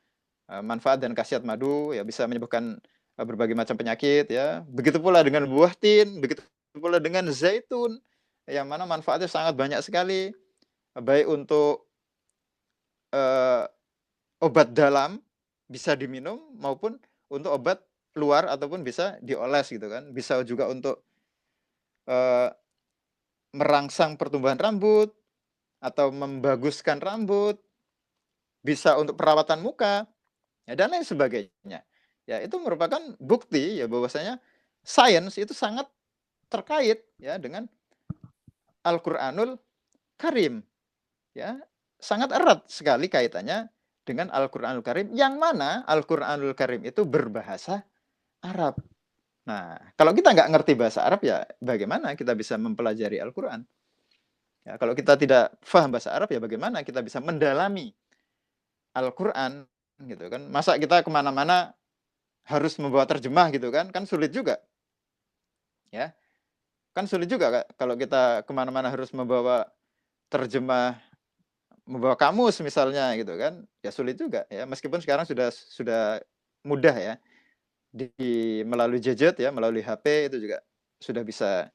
manfaat dan khasiat madu ya bisa menyembuhkan berbagai macam penyakit ya. Begitu pula dengan buah tin, begitu pula dengan zaitun yang mana manfaatnya sangat banyak sekali baik untuk obat dalam bisa diminum maupun untuk obat luar ataupun bisa dioles gitu kan. Bisa juga untuk merangsang pertumbuhan rambut atau membaguskan rambut, bisa untuk perawatan muka, ya, dan lain sebagainya. Ya, itu merupakan bukti ya bahwasanya sains itu sangat terkait ya dengan Al-Qur'anul Karim. Ya, sangat erat sekali kaitannya dengan Al-Qur'anul Karim yang mana Al-Qur'anul Karim itu berbahasa Arab. Nah, kalau kita nggak ngerti bahasa Arab ya bagaimana kita bisa mempelajari Al-Qur'an? Ya, kalau kita tidak paham bahasa Arab ya bagaimana kita bisa mendalami Al-Qur'an gitu kan. Masa kita kemana-mana harus membawa terjemah gitu kan sulit juga. Ya, kan sulit juga kalau kita kemana-mana harus membawa terjemah, membawa kamus misalnya gitu kan, ya sulit juga ya. Meskipun sekarang sudah mudah ya, melalui gadget ya, melalui HP itu juga sudah bisa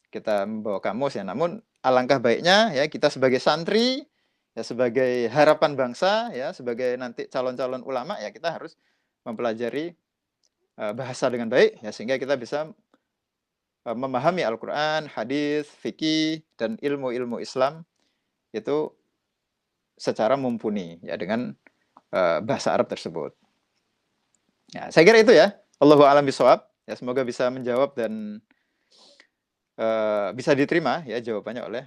kita membawa kamus ya. Namun alangkah baiknya ya kita sebagai santri, ya sebagai harapan bangsa ya, sebagai nanti calon-calon ulama ya kita harus mempelajari bahasa dengan baik ya sehingga kita bisa memahami Al-Qur'an, hadis, fikih dan ilmu-ilmu Islam itu secara mumpuni ya dengan bahasa Arab tersebut. Ya, saya kira itu ya. Allahu a'lam bishawab. Ya semoga bisa menjawab dan bisa diterima ya jawabannya oleh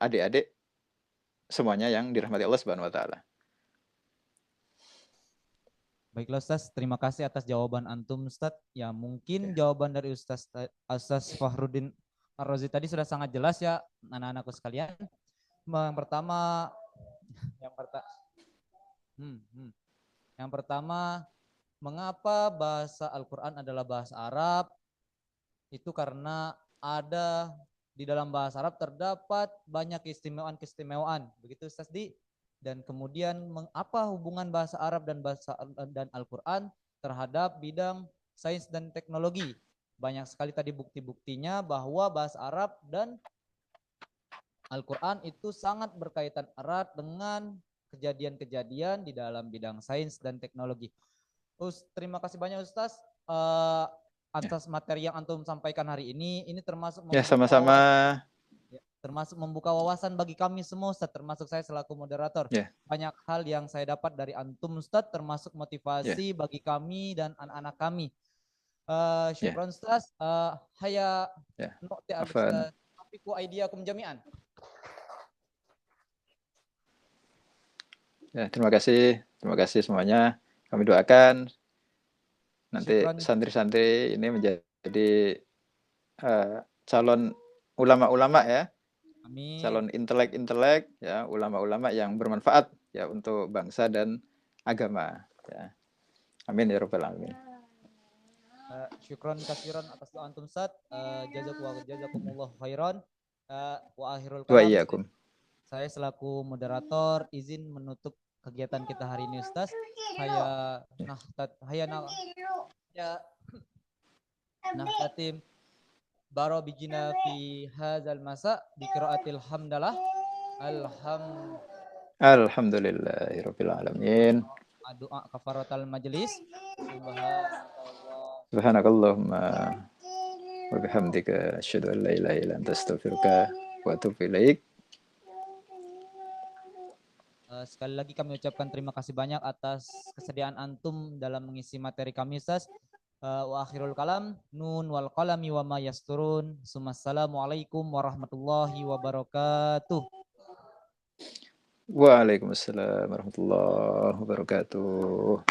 adik-adik semuanya yang dirahmati Allah Subhanahu wa taala. Baiklah Ustaz, terima kasih atas jawaban antum Ustaz. Ya mungkin jawaban dari Ustaz Fahrudin Ar-Razi tadi sudah sangat jelas ya anak-anakku sekalian. Yang pertama, mengapa bahasa Al-Qur'an adalah bahasa Arab? Itu karena ada di dalam bahasa Arab terdapat banyak keistimewaan. Begitu Ustaz Di. Dan kemudian apa hubungan bahasa Arab dan Al-Qur'an terhadap bidang sains dan teknologi? Banyak sekali tadi bukti-buktinya bahwa bahasa Arab dan Al-Qur'an itu sangat berkaitan erat dengan kejadian-kejadian di dalam bidang sains dan teknologi. Terima kasih banyak Ustaz atas materi yang antum sampaikan hari ini. Ini termasuk ya sama-sama. Termasuk membuka wawasan bagi kami semua Ustaz, termasuk saya selaku moderator. Banyak hal yang saya dapat dari antum Ustaz, termasuk motivasi bagi kami dan anak-anak kami. Syukran Ustaz. Haya nu'ti afiku aidiakum jami'an. Ya, terima kasih semuanya. Kami doakan nanti santri-santri ini menjadi calon ulama-ulama ya. Amin. Calon intelek ya, ulama-ulama yang bermanfaat ya untuk bangsa dan agama ya. Amin ya rabbal alamin. Syukron kasiran atas doa antum Ustaz. Jazakumullah khairan. Wa akhirul kalam. Wa iyyakum. Saya selaku moderator izin menutup kegiatan kita hari ini Ustaz. Nahtatim baro bijina fi hadzal masa bi qiraatil hamdalah alhamdulillahirabbil alamin. Doa kafaratul majelis. Subhanallah Subhanakallahumma wa bihamdika asyhadu an la ilaha illa anta astaghfiruka wa atubu ilaik. Sekali lagi kami ucapkan terima kasih banyak atas kesediaan antum dalam mengisi materi kami, Ustaz. Wa akhirul kalam, nun wal qalami wa ma yasturun. Assalamualaikum warahmatullahi wabarakatuh. Waalaikumsalam warahmatullahi wabarakatuh.